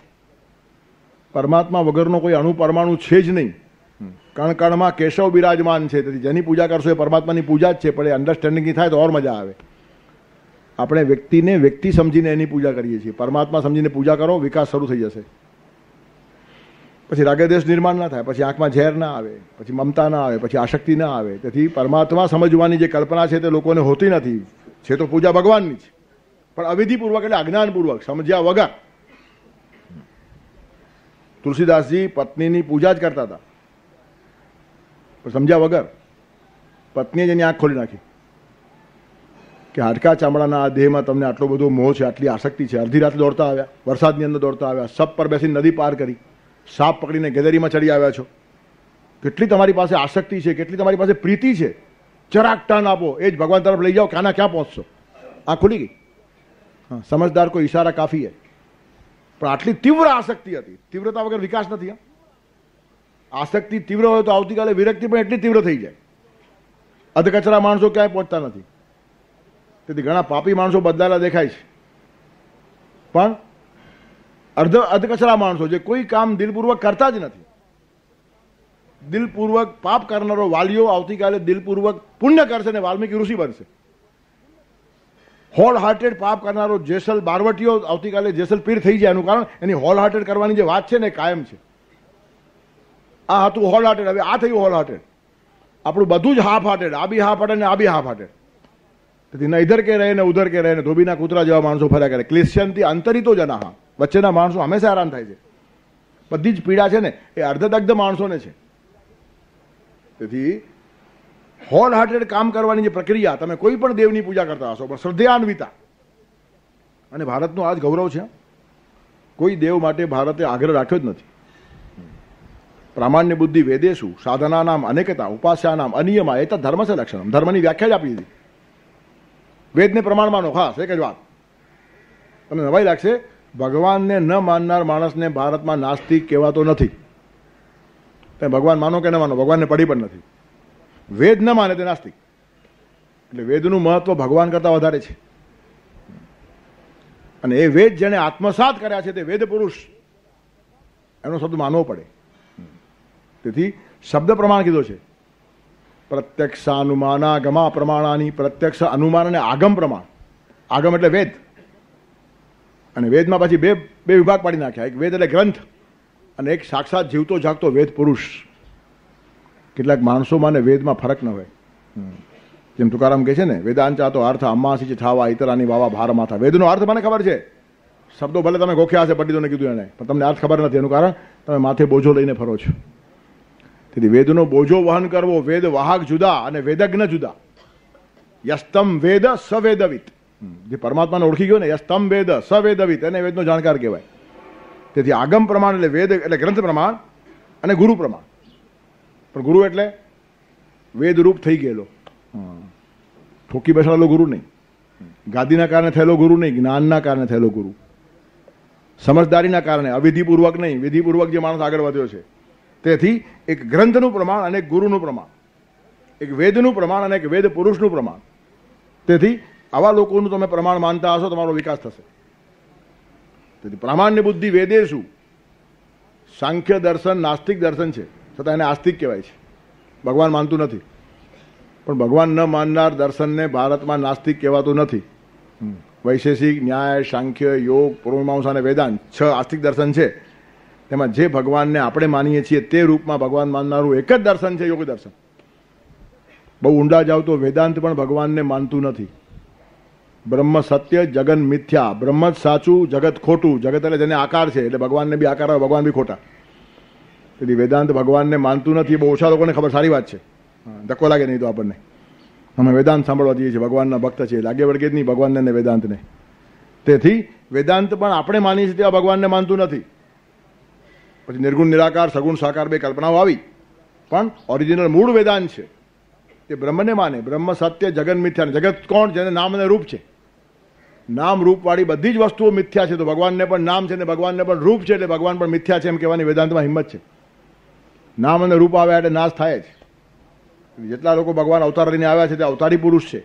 પરમાત્મા વગરનો કોઈ અણુ પરમાણુ છે જ નહીં. કણ કણમાં કેશવ બિરાજમાન છે. તેથી જેની પૂજા કરશો એ પરમાત્માની પૂજા જ છે. પણ એ અન્ડરસ્ટેન્ડિંગની થાય તો ઓર મજા આવે. આપણે વ્યક્તિને વ્યક્તિ સમજીને એની પૂજા કરીએ છીએ. પરમાત્મા સમજીને પૂજા કરો, વિકાસ શરૂ થઈ જશે. પછી રાગદ્વેષ નિર્માણ ના થાય, પછી આંખમાં ઝેર ના આવે, પછી મમતા ના આવે, પછી આસક્તિ ના આવે. તેથી પરમાત્મા સમજવાની જે કલ્પના છે તે લોકોને હોતી નથી. છે તો પૂજા ભગવાનની જ, પણ અવિધિપૂર્વક એટલે અજ્ઞાનપૂર્વક, સમજ્યા વગર. તુલસીદાસજી પત્નીની પૂજા જ કરતા હતા, પણ સમજ્યા વગર. પત્નીએ જ એની આંખ ખોલી નાખી કે હાડકા ચામડાના આ દેહમાં તમને આટલો બધો મોહ છે, આટલી આસક્તિ છે. અડધી રાતે દોડતા આવ્યા, વરસાદની અંદર દોડતા આવ્યા, સપ પર બેસીને નદી પાર કરી, સાપ પકડીને ગેલેરીમાં ચડી આવ્યા છો. કેટલી તમારી પાસે આસક્તિ છે, કેટલી તમારી પાસે પ્રીતિ છે. જરાક ટર્ન આપો, એ જ ભગવાન તરફ લઈ જાઓ, ક્યાંના ક્યાં પહોંચશો. આ ખુલી ગઈ. હા, સમજદાર કોઈ ઈશારા કાફી હે. પણ આટલી તીવ્ર આસક્તિ હતી. તીવ્રતા વગર વિકાસ નથી. આસક્તિ તીવ્ર હોય તો આવતીકાલે વિરક્તિ પણ એટલી તીવ્ર થઈ જાય. અધકચરા માણસો ક્યાંય પહોંચતા નથી. તેથી ઘણા પાપી માણસો બદલાયેલા દેખાય છે, પણ અધકચરા માણસો જે કોઈ કામ દિલપૂર્વક કરતા જ નથી. દિલપૂર્વક પાપ કરનારો વાલીઓ આવતીકાલે દિલપૂર્વક પુણ્ય કરશે ને વાલ્મીકી ઋષિ બનશે. હોલ હાર્ટેડ પાપ કરનારો જેસલ બારવટીઓ આવતીકાલે જેસલ પીર થઈ જાય. એનું કારણ એની હોલ હાર્ટેડ કરવાની જે વાત છે ને કાયમ છે. આ હતું હોલ હાર્ટેડ, હવે આ થયું હોલ હાર્ટેડ. આપણું બધું જ હાફ હાર્ટેડ, આ બી હાફ હાર્ટેડ ને આ બી હાફ હાર્ટેડ. તેથી ન ઇધર કે રહે ને ઉધર કે રહે ને ધોબીના કૂતરા જેવા માણસો ફર્યા કરે. ક્લિશ્ચનથી અંતરિતો જના, વચ્ચેના માણસો હંમેશા હેરાન થાય છે. બધી જ પીડા છે ને એ અર્ધદગ્ધ માણસોને છે. તેથી હોલ હાર્ટેડ કામ કરવાની જે પ્રક્રિયા, તમે કોઈ પણ દેવની પૂજા કરતા હશો પણ શ્રદ્ધાન્વિતા, અને ભારતનું આ જ ગૌરવ છે. કોઈ દેવ માટે ભારતે આગ્રહ રાખ્યો જ નથી. પ્રામાણ્ય બુદ્ધિ વેદેશુ સાધના નામ અનેકતા ઉપાસ્યા નામ અનિયમા એ તો ધર્મ છે લક્ષણ. ધર્મની વ્યાખ્યા જ આપી દીધી. વેદને પ્રમાણ માનો. ખાસ એક જ વાત તમને નવાઈ લાગશે, ભગવાનને ન માનનાર માણસને ભારતમાં નાસ્તિક કહેવાતો નથી. તમે ભગવાન માનો કે ન માનો, ભગવાનને પડી પણ નથી. વેદ ન માને તે નાસ્તિક. એટલે વેદનું મહત્વ ભગવાન કરતાં વધારે છે. અને એ વેદ જેને આત્મસાત કર્યા છે તે વેદ પુરુષ, એનો શબ્દ માનવો પડે. તેથી શબ્દ પ્રમાણ કીધો છે. પ્રત્યક્ષ અનુમાનાગમા પ્રમાણાની, પ્રત્યક્ષ અનુમાન અને આગમ પ્રમાણ. આગમ એટલે વેદ, અને વેદમાં પછી બે વિભાગ પાડી નાખ્યા. એક વેદ એટલે ગ્રંથ, અને એક સાક્ષાત જીવતો જાગતો વેદ પુરુષ. કેટલાક માણસોમાં ને વેદમાં ફરક ન હોય. જેમ તુકારામ કહે છે ને, વેદાંચાતો અર્થ અમ્માસી છે છાવા ઇતરાની વાવા ભાર માથા. વેદનો અર્થ મને ખબર છે, શબ્દો ભલે તમે ગોખ્યા હશે, પંડિતોને કીધું એને, પણ તમને અર્થ ખબર નથી. એનું કારણ તમે માથે બોજો લઈને ફરો છો. તેથી વેદનો બોજો વહન કરવો, વેદ વાહક જુદા અને વેદજ્ઞ જુદા. યસ્તમ વેદ સવેદવિત, જે પરમાત્માને ઓળખી ગયો ને, યસ્તમ વેદ સવેદવિત, એને વેદનો જાણકાર કહેવાય. તેથી આગમ પ્રમાણ એટલે વેદ એટલે ગ્રંથ પ્રમાણ, અને ગુરુ પ્રમાણ. પણ ગુરુ એટલે વેદરૂપ થઈ ગયેલો, ઠોકી બેસાડેલો ગુરુ નહીં. ગાદીના કારણે થયેલો ગુરુ નહીં, જ્ઞાનના કારણે થયેલો ગુરુ. સમજદારીના કારણે, અવિધિપૂર્વક નહીં, વિધિપૂર્વક જે માણસ આગળ વધ્યો છે. તેથી એક ગ્રંથનું પ્રમાણ અને એક ગુરુનું પ્રમાણ, એક વેદનું પ્રમાણ અને એક વેદ પુરુષનું પ્રમાણ. તેથી આવા લોકોનું તમે પ્રમાણ માનતા હશો, તમારો વિકાસ થશે. તેથી પ્રામાણ્ય બુદ્ધિ વેદેશુ. સાંખ્ય દર્શન નાસ્તિક દર્શન છે, છતાં એને આસ્તિક કહેવાય છે. ભગવાન માનતું નથી, પણ ભગવાન ન માનનાર દર્શનને ભારતમાં નાસ્તિક કહેવાતું નથી. વૈશેષિક, ન્યાય, સાંખ્ય, યોગ, પૂર્વમીમાંસા અને વેદાંત 6 આસ્તિક દર્શન છે. તેમાં જે ભગવાનને આપણે માનીએ છીએ તે રૂપમાં ભગવાન માનનારું એક જ દર્શન છે, યોગ દર્શન. બહુ ઊંડા જાવ તો વેદાંત પણ ભગવાનને માનતું નથી. બ્રહ્મ સત્ય, જગન મિથ્યા. બ્રહ્મ જ સાચું, જગત ખોટું. જગત એટલે જેને આકાર છે, એટલે ભગવાનને બી આકાર આવે, ભગવાન બી ખોટા. તેથી વેદાંત ભગવાનને માનતું નથી. બહુ ઓછા લોકોને ખબર. સારી વાત છે, ધક્કો લાગે નહીં તો આપણને. અમે વેદાંત સાંભળવા જઈએ છીએ, ભગવાનના ભક્ત છે, લાગે વળગે જ નહીં ભગવાનને ને વેદાંતને. તેથી વેદાંત પણ આપણે માનીએ છીએ તેવા ભગવાનને માનતું નથી. પછી નિર્ગુણ નિરાકાર, સગુણ સાકાર બે કલ્પનાઓ આવી, પણ ઓરિજિનલ મૂળ વેદાંત છે તે બ્રહ્મને માને. બ્રહ્મ સત્ય, જગન મિથ્યા. જગત કોણ? જેને નામ અને રૂપ છે. નામ રૂપવાળી બધી જ વસ્તુઓ મિથ્યા છે, તો ભગવાનને પણ નામ છે ને ભગવાનને પણ રૂપ છે, એટલે ભગવાન પણ મિથ્યા છે એમ કહેવાની વેદાંતમાં હિંમત છે. નામ અને રૂપ આવ્યા એટલે નાશ થાય જ. જેટલા લોકો ભગવાન અવતાર લઈને આવ્યા છે તે અવતારી પુરુષ છે,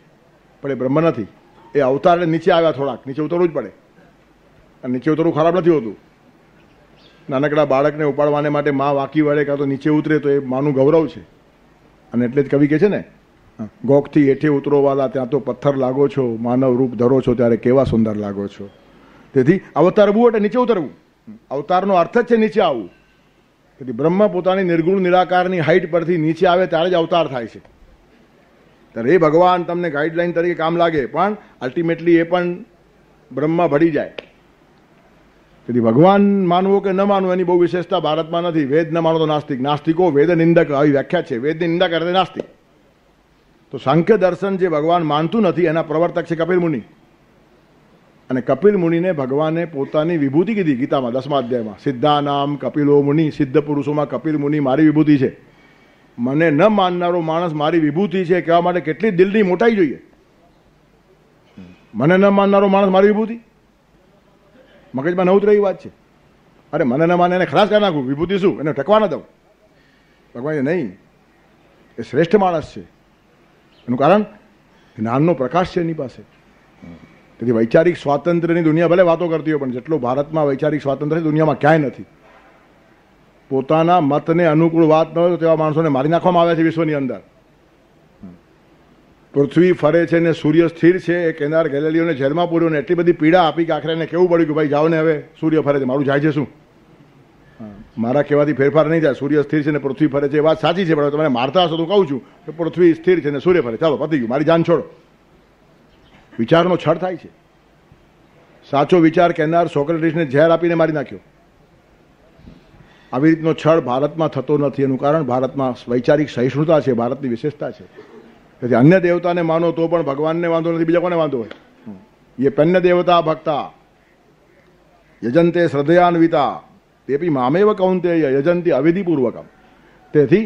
પણ એ બ્રહ્મ નથી. એ અવતાર નીચે આવ્યા, થોડાક નીચે ઉતરવું જ પડે. અને નીચે ઉતરવું ખરાબ નથી હોતું. નાનકડા બાળકને ઉપાડવાને માટે મા વાંકી વળે કાં તો નીચે ઉતરે તો એ માનું ગૌરવ છે. અને એટલે જ કવિ કહે છે ને, ગોખથી હેઠે ઉતરોવાલા ત્યાં તો પથ્થર લાગો છો, માનવ રૂપ ધરો છો ત્યારે કેવા સુંદર લાગો છો. તેથી અવતરવું એટલે નીચે ઉતરવું. અવતારનો અર્થ જ છે નીચે આવવું. તેથી બ્રહ્મ પોતાની નિર્ગુણ નિરાકારની હાઈટ પરથી નીચે આવે ત્યારે જ અવતાર થાય છે. ત્યારે એ ભગવાન તમને ગાઈડલાઈન તરીકે કામ લાગે, પણ અલ્ટિમેટલી એ પણ બ્રહ્મમાં ભળી જાય. તેથી ભગવાન માનવો કે ન માનવું એની બહુ વિશેષતા ભારતમાં નથી. વેદ ન માનો તો નાસ્તિક, નાસ્તિકો વેદ નિંદક, આવી વ્યાખ્યા છે. વેદની નિંદા કરે નાસ્તિક. તો સાંખ્ય દર્શન જે ભગવાન માનતું નથી એના પ્રવર્તક છે કપિલ મુનિ. અને કપિલ મુનિને ભગવાને પોતાની વિભૂતિ કીધી ગીતામાં 10મા અધ્યાયમાં. સિદ્ધાનામ કપિલો મુનિ, સિદ્ધ પુરુષોમાં કપિલ મુનિ મારી વિભૂતિ છે. મને ન માનનારો માણસ મારી વિભૂતિ છે કહેવા માટે કેટલી દિલની મોટાઈ જોઈએ. મને ન માનનારો માણસ મારી વિભૂતિ, મગજમાં ન ઉતરે એવી વાત છે. અરે મને ન માને એને ખલાસ કરી નાખું, વિભૂતિ શું એને ટકવા ન દઉં. ભગવાન નહીં, એ શ્રેષ્ઠ માણસ છે. એનું કારણ જ્ઞાનનો પ્રકાશ છે એની પાસે. તેથી વૈચારિક સ્વાતંત્ર્યની દુનિયા ભલે વાતો કરતી હોય, પણ જેટલો ભારતમાં વૈચારિક સ્વાતંત્ર્ય દુનિયામાં ક્યાંય નથી. પોતાના મતને અનુકૂળ વાત ન હોય તેવા માણસોને મારી નાખવામાં આવ્યા છે વિશ્વની અંદર. પૃથ્વી ફરે છે ને સૂર્ય સ્થિર છે એ કેનાર ગેલેલીઓને જેલમાં પૂર્યો ને એટલી બધી પીડા આપી કે આખરે એને કેવું પડ્યું કે ભાઈ જાઓ ને, હવે સૂર્ય ફરે છે, મારું જાય છે શું? મારા કહેવાથી ફેરફાર નહીં થાય. સૂર્ય સ્થિર છે ને પૃથ્વી ફરે છે એ વાત સાચી છે, પણ તમે મારતા હશો તો કહું છું કે પૃથ્વી સ્થિર છે ને સૂર્ય ફરે, ચાલો પતી ગયું, મારી જાન છોડો. વિચારનો છળ થાય છે. સાચો વિચાર કહેનાર સોક્રેટિસને ઝેર આપીને મારી નાખ્યો. આવી રીતનો છળ ભારતમાં થતો નથી. એનું કારણ ભારતમાં વૈચારિક સહિષ્ણુતા છે, ભારતની વિશેષતા છે. તેથી અન્ય દેવતાને માનો તો પણ ભગવાનને વાંધો નથી, બીજા કોને વાંધો હોય? એ પન્ય દેવતા ભક્તા યજંતે શ્રદ્ધયાન્વિતા તેપી મામેવ કૌંતેય યજંતી અવિધિપૂર્વકમ. તેથી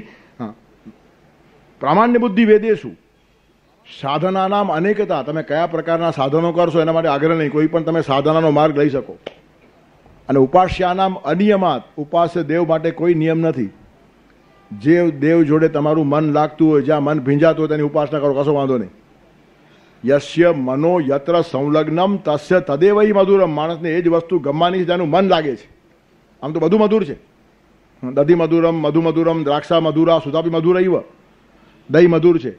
પ્રામાણ્ય બુદ્ધિ વેદે શું? સાધના નામ અનેકતા. તમે કયા પ્રકારના સાધનો કરશો એના માટે આગ્રહ નહીં. કોઈ પણ તમે સાધનાનો માર્ગ લઈ શકો. અને ઉપાસ્યાનામ અનિયમાત. ઉપાસ્ય દેવ માટે કોઈ નિયમ નથી. જે દેવ જોડે તમારું મન લાગતું હોય, જ્યાં મન ભીંજાતું હોય તેની ઉપાસના કરો, કશો વાંધો નહીં. યસ્ય મનો યત્ર સંલગ્નમ તસ્ય તદેવૈ મધુરમ. માણસને એ જ વસ્તુ ગમવાની છે જેનું મન લાગે છે. આમ તો બધું મધુર છે. દધી મધુરમ, મધુ મધુરમ, દ્રાક્ષા મધુરા, સુધાપી મધુરૈવ. દહીં મધુર છે,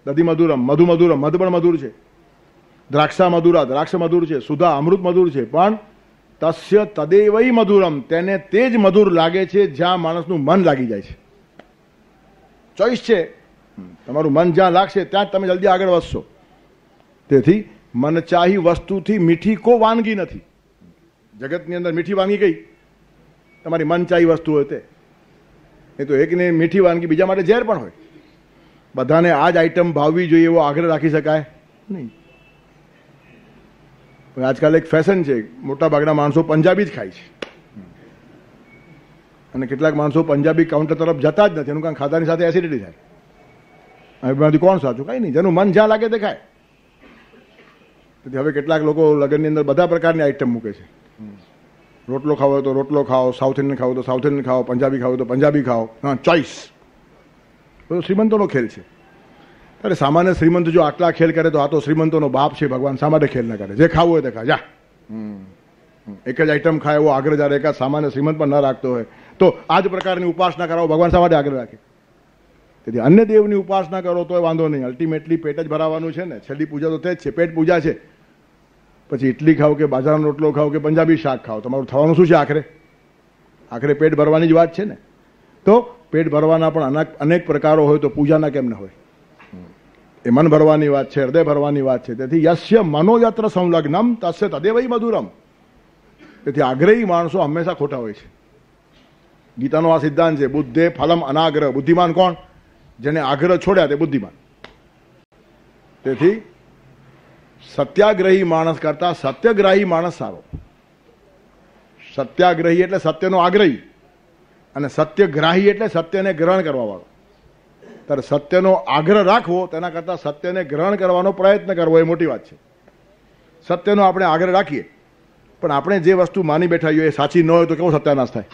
દધી મધુરમ, મધુ મધુરમ, મધ પણ મધુર છે. દ્રાક્ષા મધુરા, દ્રાક્ષ મધુર છે. સુધા અમૃત મધુર છે. પણ તસ્ય તદેવૈ મધુરમ, તેને તે જ મધુર લાગે છે જ્યાં માણસનું મન લાગી જાય છે. ચોઈસ છે. તમારું મન જ્યાં લાગશે ત્યાં જ તમે જલ્દી આગળ વધશો. તેથી મનચાહી વસ્તુથી મીઠી કો વાનગી નથી. જગતની અંદર મીઠી વાનગી કઈ? તમારી મનચાહી વસ્તુ હોય તે. એ તો એકને મીઠી વાનગી બીજા માટે ઝેર પણ હોય. બધાને આ જ આઈટમ ભાવવી જોઈએ એવો આગ્રહ રાખી શકાય નહીં. આજકાલ એક ફેશન છે, મોટા ભાગના માણસો પંજાબી જ ખાય છે. અને કેટલાક માણસો પંજાબી કાઉન્ટર તરફ જતા જ નથી. એનું કારણ ખાધાની સાથે એસિડિટી થાય. એમાંથી કોણ સાચું? કાંઈ નહીં, જેનું મન જ્યાં લાગે તે ખાય. તેથી હવે કેટલાક લોકો લગ્નની અંદર બધા પ્રકારની આઈટમ મૂકે છે. રોટલો ખાવો હોય તો રોટલો ખાઓ, સાઉથ ઇન્ડિયન ખાવો તો સાઉથ ઇન્ડિયન ખાઓ, પંજાબી ખાવો તો પંજાબી ખાઓ. હા, ચોઈસ. બધો શ્રીમંતોનો ખેલ છે. અરે સામાન્ય શ્રીમંત જો આટલા ખેલ કરે તો આ તો શ્રીમંતોનો બાપ છે. ભગવાન શા માટે ખેલ ન કરે? જે ખાવું હોય તે ખા, જા. એક જ આઈટમ ખાય એવો આગ્રહ જ્યારે એકાદ સામાન્ય શ્રીમંત પણ ન રાખતો હોય તો આ જ પ્રકારની ઉપાસના કરાવો, ભગવાન શા માટે આગ્રહ રાખે? તેથી અન્ય દેવની ઉપાસના કરો તો વાંધો નહીં. અલ્ટિમેટલી પેટ જ ભરાવાનું છે ને. છેલ્લી પૂજા તો તે જ છે, પેટ પૂજા છે. પછી ઇડલી ખાઓ કે બાજરાનો રોટલો ખાઓ કે પંજાબી શાક ખાઓ, તમારું થવાનું શું છે? આખરે પેટ ભરવાની જ વાત છે ને. તો પેટ ભરવાના પણ અનેક પ્રકારો હોય તો પૂજાના કેમ ન હોય? એ મન ભરવાની વાત છે, હૃદય ભરવાની વાત છે. તેથી યસ્ય મનોયત્ર સંલગ્નમ તસ્ય તદેવૈ મધુરમ. તેથી આગ્રહી માણસો હંમેશા ખોટા હોય છે. ગીતાનો આ સિદ્ધાંત છે, બુદ્ધે ફલમ અનાગ્રહ. બુદ્ધિમાન કોણ? જેને આગ્રહ છોડ્યા તે બુદ્ધિમાન. તેથી સત્યાગ્રહી માણસ કરતા સત્યગ્રાહી માણસ સારો. સત્યાગ્રહી એટલે સત્યનો આગ્રહી, અને સત્યગ્રાહી એટલે સત્યને ગ્રહણ કરવા વાળો. ત્યારે સત્યનો આગ્રહ રાખવો તેના કરતાં સત્યને ગ્રહણ કરવાનો પ્રયત્ન કરવો એ મોટી વાત છે. સત્યનો આપણે આગ્રહ રાખીએ પણ આપણે જે વસ્તુ માની બેઠા હોઈએ એ સાચી ન હોય તો કેવો સત્યાનાશ થાય?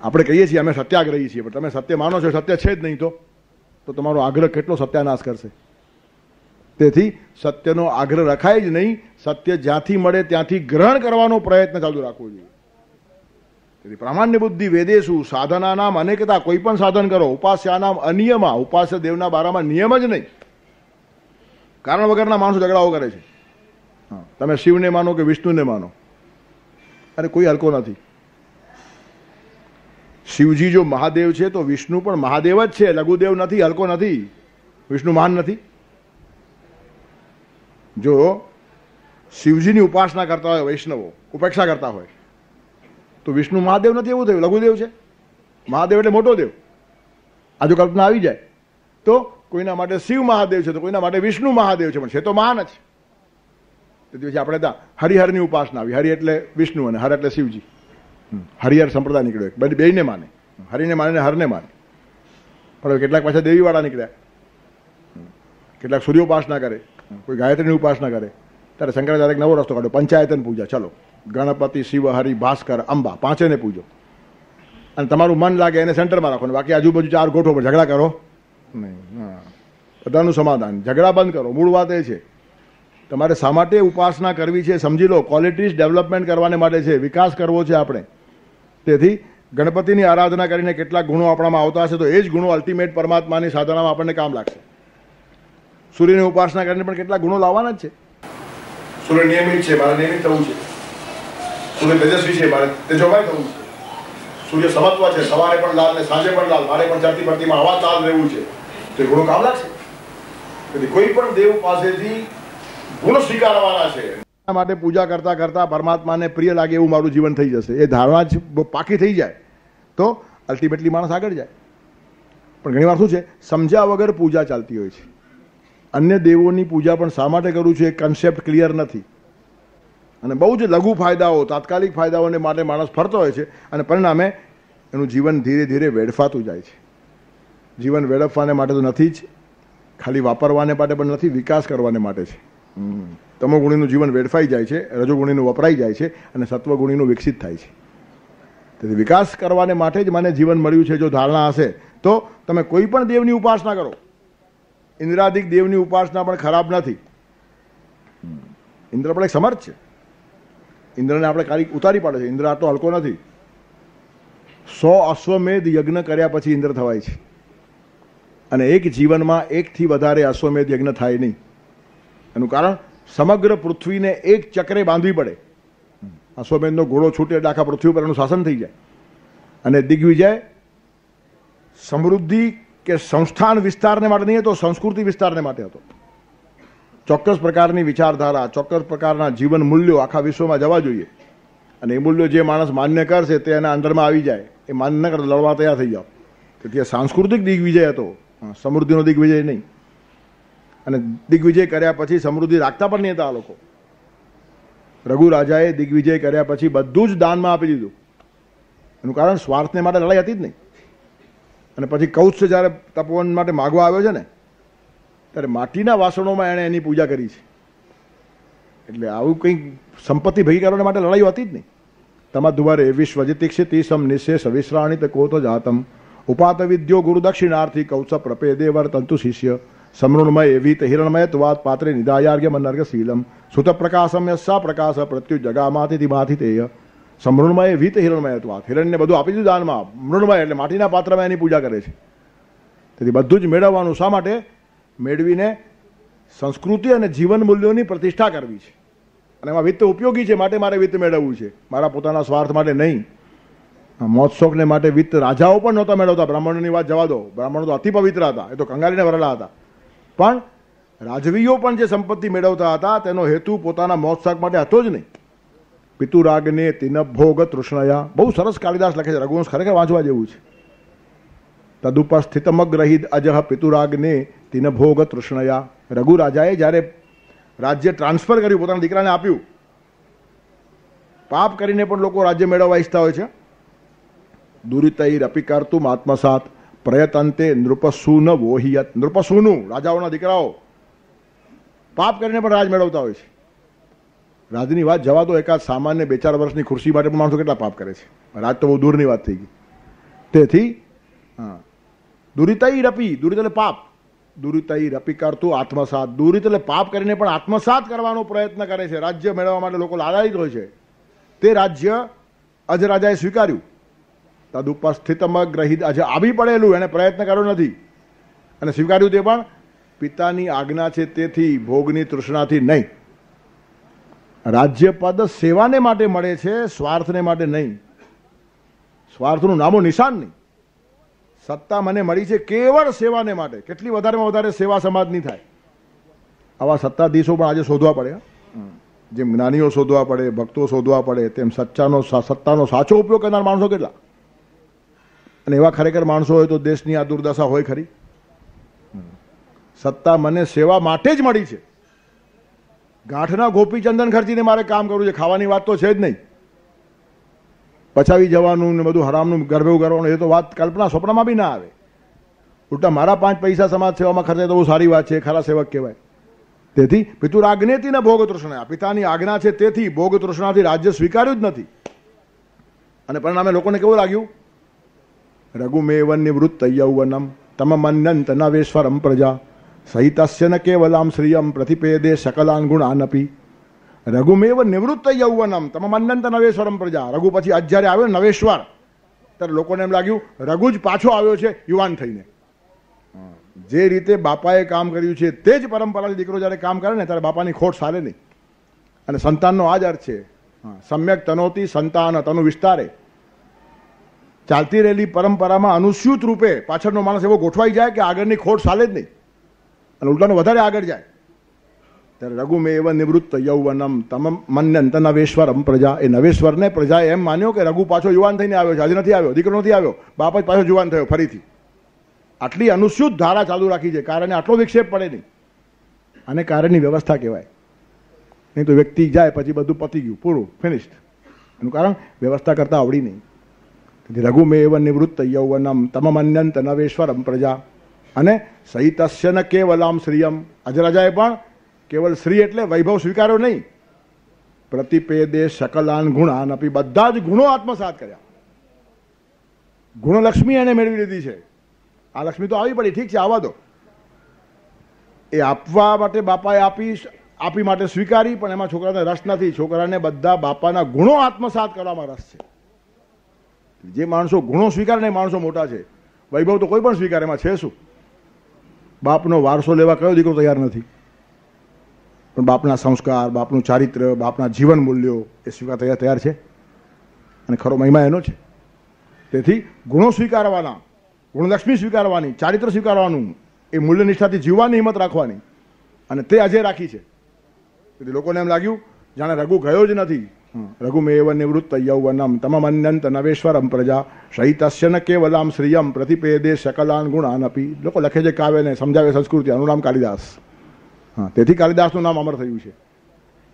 આપણે કહીએ છીએ અમે સત્યાગ્રહી છીએ, પણ તમે સત્ય માનો છો, સત્ય છે જ નહીં તો તમારો આગ્રહ કેટલો સત્યાનાશ કરશે. તેથી સત્યનો આગ્રહ રખાય જ નહીં. સત્ય જ્યાંથી મળે ત્યાંથી ગ્રહણ કરવાનો પ્રયત્ન ચાલુ રાખવો જોઈએ. તેથી પ્રામાણ્ય બુદ્ધિ વેદેશુ સાધના નામ અનેકતા. કોઈ પણ સાધન કરો. ઉપાસ્યાનામ અનિયમા. ઉપાસ્ય દેવના બારામાં નિયમ જ નહીં. કારણ વગરના માણસો ઝઘડાઓ કરે છે. તમે શિવને માનો કે વિષ્ણુને માનો, અરે કોઈ હલકો નથી. શિવજી જો મહાદેવ છે તો વિષ્ણુ પણ મહાદેવ જ છે, લઘુદેવ નથી, હલકો નથી. વિષ્ણુ મહાન નથી. જો શિવજીની ઉપાસના કરતા હોય વૈષ્ણવો, ઉપેક્ષા કરતા હોય, તો વિષ્ણુ મહાદેવ નથી એવું થયું, લઘુદેવ છે. મહાદેવ એટલે મોટો દેવ. આ જો કલ્પના આવી જાય તો કોઈના માટે શિવ મહાદેવ છે તો કોઈના માટે વિષ્ણુ મહાદેવ છે, પણ છે તો મહાન જ. તેથી પછી આપણે ત્યાં હરિહરની ઉપાસના આવી. હરિ એટલે વિષ્ણુ અને હર એટલે શિવજી. હરિહર સંપ્રદાય નીકળ્યો, બેયને માને, હરિને માને ને હરને માને. પણ હવે કેટલાક પાછા દેવીવાળા નીકળ્યા, કેટલાક સૂર્યોપાસના કરે, કોઈ ગાયત્રીની ઉપાસના કરે. ત્યારે શંકરાચાર્ય નવો રસ્તો કાઢ્યો, પંચાયતન પૂજા. ચલો ગણપતિ, શિવ, હરિ, ભાસ્કર, અંબા પાંચેને પૂજો, અને તમારું મન લાગે એને સેન્ટરમાં રાખો, બાકી આજુબાજુ ચાર ગોઠો પર ઝઘડા કરો નહીં. બધાનું સમાધાન, ઝઘડા બંધ કરો. મૂળ વાત એ છે તમારે શા માટે ઉપાસના કરવી છે સમજી લો. ક્વોલિટીઝ ડેવલપમેન્ટ કરવાને માટે છે, વિકાસ કરવો છે આપણે. તેથી ગણપતિની આરાધના કરીને કેટલાક ગુણો આપણામાં આવતા હશે તો એ જ ગુણો અલ્ટિમેટ પરમાત્માની સાધનામાં આપણને કામ લાગશે. સૂર્યની ઉપાસના કરીને પણ કેટલાક ગુણો લાવવાના જ છે. સૂર્ય નિયમિત છે, મારે નિયમિત થવું છે. સૂર્ય તેજસ્વી છે, મારે તેજોમય થવું છે. સૂર્ય સમત્વ છે, સવારે પણ લાલ ને સાંજે પણ લાલ, મારે પણ ચડતી પડતીમાં આવા લાલ રહેવું છે, તો એ ગુણો કામ લાગશે. તેથી કોઈ પણ દેવ પાસેથી ગુણ સ્વીકારવાના છે. એના માટે પૂજા કરતા કરતા પરમાત્માને પ્રિય લાગે એવું મારું જીવન થઈ જશે. એ ધારણા જ પાકી થઈ જાય તો અલ્ટિમેટલી માણસ આગળ જાય. પણ ઘણી વાર શું છે, સમજ્યા વગર પૂજા ચાલતી હોય છે. અન્ય દેવોની પૂજા પણ શા માટે કરું છું એ કન્સેપ્ટ ક્લિયર નથી, અને બહુ જ લઘુ ફાયદાઓ, તાત્કાલિક ફાયદાઓને માટે માણસ ફરતો હોય છે, અને પરિણામે એનું જીવન ધીરે ધીરે વેડફાતું જાય છે. જીવન વેડફવાને માટે તો નથી જ, ખાલી વાપરવાને માટે પણ નથી, વિકાસ કરવાને માટે છે. તમોગુણીનું જીવન વેડફાઈ જાય છે, રજોગુણીનું વપરાઈ જાય છે, અને સત્વગુણીનું વિકસિત થાય છે. તેથી વિકાસ કરવાને માટે જ મને જીવન મળ્યું છે જો ધારણા હશે તો તમે કોઈ પણ દેવની ઉપાસના કરો. ઇન્દ્રાદિક દેવની ઉપાસના પણ ખરાબ નથી. ઇન્દ્ર પણ એક સમર્થ છે. ઇન્દ્રને આપણે કારી ઉતારી પાડે છે. ઇન્દ્ર આટલો હલકો નથી. 100 અશ્વમેધ યજ્ઞ કર્યા પછી ઇન્દ્ર થવાય છે, અને એક જીવનમાં એકથી વધારે અશ્વમેધ યજ્ઞ થાય નહીં. એનું કારણ સમગ્ર પૃથ્વીને એક ચક્રે બાંધવી પડે. અશ્વમેધનો ઘોડો છૂટે એટલે આખા પૃથ્વી પર એનું શાસન થઈ જાય. અને દિગ્વિજય સમૃદ્ધિ કે સંસ્થાન વિસ્તારને માટે નહીં હતો, સંસ્કૃતિ વિસ્તારને માટે હતો. ચોક્કસ પ્રકારની વિચારધારા, ચોક્કસ પ્રકારના જીવન મૂલ્યો આખા વિશ્વમાં જવા જોઈએ, અને એ મૂલ્યો જે માણસ માન્ય કરશે તે એના અંદરમાં આવી જાય. એ માન્ય ન કરતા લડવા તૈયાર થઈ જાઓ. તેથી એ સાંસ્કૃતિક દિગ્વિજય હતો, સમૃદ્ધિનો દિગ્વિજય નહીં. અને દિગ્વિજય કર્યા પછી સમૃદ્ધિ રાખતા પણ નહીં હતા આ લોકો. રઘુ રાજાએ દિગ્વિજય કર્યા પછી બધું જ દાનમાં આપી દીધું. એનું કારણ સ્વાર્થને માટે લડાઈ હતી જ નહીં. અને પછી કૌત્સ જ્યારે તપોવન માટે માગવા આવ્યો છે ને, ત્યારે માટીના વાસણોમાં એણે એની પૂજા કરી છે. એટલે આવું કંઈક સંપત્તિ ભેગી કરવા માટે લડાઈઓ હતી જ નહીં. તમા દ્વારે વિશ્વજિતિક્ષિતિ સમ નિશેષ વિશ્રાણિત કોત જાતમ ઉપાત વિદ્યો ગુરુ દક્ષિણાર્થી કૌત્સ પ્રપેદે વર્તંતુ શિષ્ય સમૃણમય એવી હિરણમયત્વાત પાત્રે નિદાયાર્ઘ્ય મનર્ગશીલમ સુત પ્રકાશમ યસ્સા પ્રકાશ પ્રત્યુ જગામાથી માથિતેય સમૃણમય વિત હિરણમયત્વાત. હિરણને બધું આપી દીધું દાનમાં. મૃણમય એટલે માટીના પાત્રમાં એની પૂજા કરે છે. તેથી બધું જ મેળવવાનું. શા માટે? મેળવીને સંસ્કૃતિ અને જીવન મૂલ્યોની પ્રતિષ્ઠા કરવી છે, અને એમાં વિત્ત ઉપયોગી છે માટે મારે વિત્ત મેળવવું છે, મારા પોતાના સ્વાર્થ માટે નહીં. મોજશોખને માટે વિત્ત રાજાઓ પણ નહોતા મેળવતા. બ્રાહ્મણોની વાત જવા દો, બ્રાહ્મણો તો અતિ પવિત્ર હતા, એ તો કંગારીને વરેલા હતા. પણ રાજવીઓ પણ જે સંપત્તિ મેળવતા હતા તેનો હેતુ પોતાના મોજશોખ માટે હતો જ નહીં. પિતુરાગને તિન ભોગ તૃષ્ણયા. બહુ સરસ કાલિદાસ લખે છે, રઘુવંશ ખરેખર વાંચવા જેવું છે. તદુપસ્થિતમગ્રહિત અજહ પિતુરાગને તિન ભોગ તૃષ્ણયા. રઘુ રાજાએ જ્યારે રાજ્ય ટ્રાન્સફર કર્યું, પોતાના દીકરાને આપ્યું. પાપ કરીને પણ લોકો રાજ્ય મેળવવા ઈચ્છતા હોય છે. દુરિતૈર અપિકર્તુમ આત્મસાત પ્રયતંતે નૃપસૂન વોહિયત. નૃપસૂનું રાજાઓના દીકરાઓ પાપ કરીને પણ રાજ મેળવતા હોય છે. રાજની વાત જવા દો, એકાદ સામાન્ય 2-4 વર્ષની ખુરશી માટે પણ માણસો કેટલા પાપ કરે છે. રાજ તો બહુ દૂરની વાત થઈ ગઈ. તેથી દુરિતઈ રપી, દુરિત એટલે પાપ, દુરિતઈ રપી કરતું આત્મસાત, દુરિત એટલે પાપ કરીને પણ આત્મસાત કરવાનો પ્રયત્ન કરે છે. રાજ્ય મેળવવા માટે લોકો લાલાયિત હોય છે. તે રાજ્ય અજરાજાએ સ્વીકાર્યું. તદુપસ્થિતમ ગ્રહિત, આજે આવી પડેલું, એને પ્રયત્ન કર્યો નથી અને સ્વીકાર્યું તે પણ પિતાની આજ્ઞા છે તેથી, ભોગની તૃષ્ણાથી નહીં. રાજ્યપદ સેવાને માટે મળે છે, સ્વાર્થને માટે નહીં. સ્વાર્થનું નામો નિશાન નહીં. સત્તા મને મળી છે કેવળ સેવાને માટે. કેટલી વધારેમાં વધારે સેવા સમાજની થાય. આવા સત્તાધીશો પણ આજે શોધવા પડે. જેમ જ્ઞાનીઓ શોધવા પડે, ભક્તો શોધવા પડે, તેમ સત્તાનો સાચો ઉપયોગ કરનાર માણસો કેટલા. અને એવા ખરેખર માણસો હોય તો દેશની આ દુર્દશા હોય ખરી. સત્તા મને સેવા માટે જ મળી છે. ગાંઠના ગોપીચંદન ખર્ચીને મારે કામ કરવું છે, ખાવાની વાત તો છે જ નહીં. પચાવી જવાનું ને બધું હરામનું ગરભેવું કરવાનું, એ તો વાત કલ્પના સ્વપ્નમાં બી ના આવે. ઉલટા મારા 5 પૈસા સમાજ સેવામાં ખર્ચે તો બહુ સારી વાત છે, ખરા સેવક કહેવાય. તેથી પિતુરાજ્ઞેથી ને ભોગ તૃષ્ણા, પિતાની આજ્ઞા છે તેથી ભોગ તૃષ્ણાથી રાજ્ય સ્વીકાર્યું જ નથી. અને પરિણામે લોકોને કેવું લાગ્યું? રઘુમેવ નિવૃત્ત યૌવનમ તમમન્યંત નવેશ્વરમ પ્રજા સહિતસ્ય ન કેવલામ શ્રિયમ પ્રતિપેદે સકલાન ગુણાનપી. રઘુમેવ નિવૃત્ત યૌવનમ તમમન્યંત નવેશ્વરમ પ્રજા. રઘુ પછી આજ જ્યારે આવ્યો નવેશ્વર, ત્યારે લોકોને એમ લાગ્યું રઘુ જ પાછો આવ્યો છે યુવાન થઈને. જે રીતે બાપાએ કામ કર્યું છે તે જ પરંપરાથી દીકરો જ્યારે કામ કરે ને ત્યારે બાપાની ખોટ સારે નહીં. અને સંતાનનો આ જ અર્થ છે. સમ્યક તનોતી સંતાન, તનુ વિસ્તારે. ચાલતી રહેલી પરંપરામાં અનુસ્યુત રૂપે પાછળનો માણસ એવો ગોઠવાઈ જાય કે આગળની ખોટ સાલે જ નહીં અને ઉલટાનો વધારે આગળ જાય. ત્યારે રઘુમેવ નિવૃત્ત યૌવનમ તમ મન્યંત નવેશ્વરમ પ્રજા. એ નવેશ્વરને પ્રજાએ એમ માન્યો કે રઘુ પાછો યુવાન થઈને આવ્યો છે, હજી નથી આવ્યો, દીકરો નથી આવ્યો, બાપ જ પાછો યુવાન થયો ફરીથી. આટલી અનુસ્યુત ધારા ચાલુ રાખી છે, કારણે આટલો વિક્ષેપ પડે નહીં. આને કારણની વ્યવસ્થા કહેવાય. નહીં તો વ્યક્તિ જાય પછી બધું પતી ગયું, પૂરું, ફિનિશ્ડ. એનું કારણ વ્યવસ્થા કરતા આવડી નહીં. રઘુમેવ નિવૃત્ત યૌવનમ તમમન્યંત નવેશ્વરમ પ્રજા. અને સહિતસ્ય ન કેવલામ શ્રિયમ, અજરાજાએ પણ કેવલ શ્રી એટલે વૈભવ સ્વીકાર્યો નહીં, પ્રતિપેદે સકલાન ગુણાન અપી, બધા જ ગુણો આત્મસાત કર્યા. ગુણલક્ષ્મી એને મેળવી લીધી છે. આ લક્ષ્મી તો આવી પડી, ઠીક છે, આવવા દો. એ આપવા માટે બાપાએ આપી માટે સ્વીકારી, પણ એમાં છોકરાને રસ નથી. છોકરાને બધા બાપાના ગુણો આત્મસાત કરવામાં રસ છે. જે માણસો ગુણો સ્વીકારે ને એ માણસો મોટા છે. વૈભવ તો કોઈ પણ સ્વીકારે, એમાં છે શું? બાપનો વારસો લેવા કયો દીકરો તૈયાર નથી? પણ બાપના સંસ્કાર, બાપનું ચારિત્ર, બાપના જીવન મૂલ્યો એ સ્વીકાર તૈયાર છે. અને ખરો મહિમા એનો છે. તેથી ગુણો સ્વીકારવાના, ગુણલક્ષ્મી સ્વીકારવાની, ચારિત્ર સ્વીકારવાનું, એ મૂલ્યનિષ્ઠાથી જીવવાની હિંમત રાખવાની, અને તે આજે રાખી છે. તેથી લોકોને એમ લાગ્યું જાણે રઘુ ગયો જ નથી. રઘુમેવ નિવૃત્ત યૌવનમ તમમન્યંત નવેશ્વરમ પ્રજા સહિતસ્ય ન કેવલામ શ્રિયમ પ્રતિપેદે સકલાન ગુણાનપી. લોકો લખે છે કાવ્યને સમજાવે સંસ્કૃતિ, આનું નામ કાલિદાસ. તેથી કાલિદાસનું નામ અમર થયું છે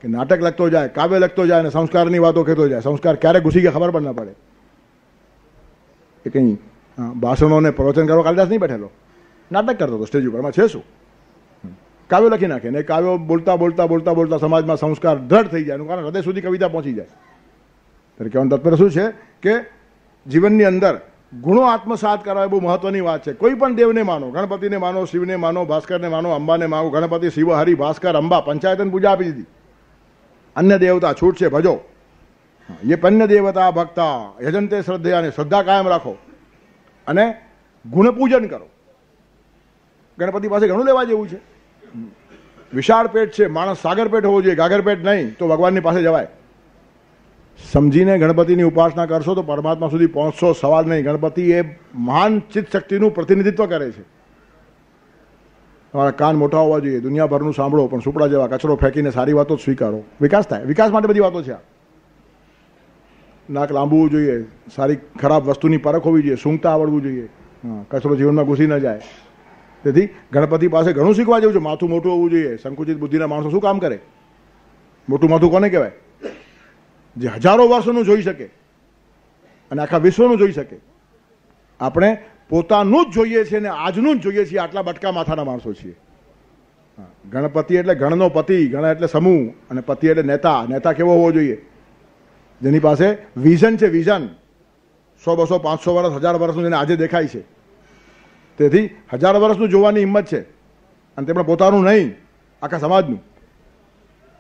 કે નાટક લખતો જાય, કાવ્ય લખતો જાય અને સંસ્કારની વાતો કહેતો જાય. સંસ્કાર ક્યારે ઘૂસી ગયા ખબર પણ ન પડે. એ કંઈ ભાષણોને પ્રવચન કરવા કાલિદાસ નહીં બેઠેલો, નાટક કરતો હતો સ્ટેજ ઉપર. એમાં છે શું? કાવ્યો લખી નાખે ને કાવ્યો બોલતા બોલતા બોલતા બોલતા સમાજમાં સંસ્કાર દ્રઢ થઈ જાય. એનું કારણ હૃદય સુધી કવિતા પહોંચી જાય. ત્યારે કહેવાનું તાત્પર્ય શું છે કે જીવનની અંદર ગુણો આત્મસાત કરવા એ બહુ મહત્વની વાત છે. કોઈ પણ દેવને માનો, ગણપતિને માનો, શિવને માનો, ભાસ્કરને માનો, અંબાને માનો. ગણપતિ, શિવ, હરિ, ભાસ્કર, અંબા, પંચાયતન પૂજા આપી દીધી. અન્ય દેવતા છૂટ છે, ભજો. એ પન્ય દેવતા ભક્તા યજંતે શ્રદ્ધા, અને શ્રદ્ધા કાયમ રાખો અને ગુણપૂજન કરો. ગણપતિ પાસે ઘણું લેવા જેવું છે. વિશાળ પેટ છે, માણસ સાગર પેટ હોવો જોઈએ, ગાગર પેટ નહીં, તો ભગવાનની પાસે જવાય. સમજીને ગણપતિની ઉપાસના કરશો તો પરમાત્મા સુધી પહોંચશો, સવાલ નહીં. ગણપતિ એ મહાન ચિત્ત શક્તિનું પ્રતિનિધિત્વ કરે છે. તમારા કાન મોટા હોવા જોઈએ, દુનિયાભરનું સાંભળો, પણ સુપડા જેવા કચરો ફેંકીને સારી વાતો જ સ્વીકારો. વિકાસ થાય. વિકાસ માટે બધી વાતો છે. નાક લાંબુ હોવું જોઈએ, સારી ખરાબ વસ્તુની પરખ હોવી જોઈએ, સૂંઘતા આવડવું જોઈએ, કચરો જીવનમાં ઘૂસી ન જાય. તેથી ગણપતિ પાસે ઘણું શીખવા જેવું છે. માથું મોટું હોવું જોઈએ. સંકુચિત બુદ્ધિના માણસો શું કામ કરે? મોટું માથું કોને કહેવાય? જે હજારો વર્ષોનું જોઈ શકે અને આખા વિશ્વનું જોઈ શકે. આપણે પોતાનું જ જોઈએ છીએ ને આજનું જ જોઈએ છીએ. આટલા બટકા માથાના માણસો છીએ. ગણપતિ એટલે ગણનો પતિ, ગણ એટલે સમૂહ, અને પતિ એટલે નેતા. નેતા કેવો હોવો જોઈએ? જેની પાસે વિઝન છે. વિઝન 100, 200, 500 વર્ષ, 1000 વર્ષનું જેને આજે દેખાય છે. તેથી 1000 વર્ષનું જોવાની હિંમત છે, અને તે પણ પોતાનું નહીં, આખા સમાજનું.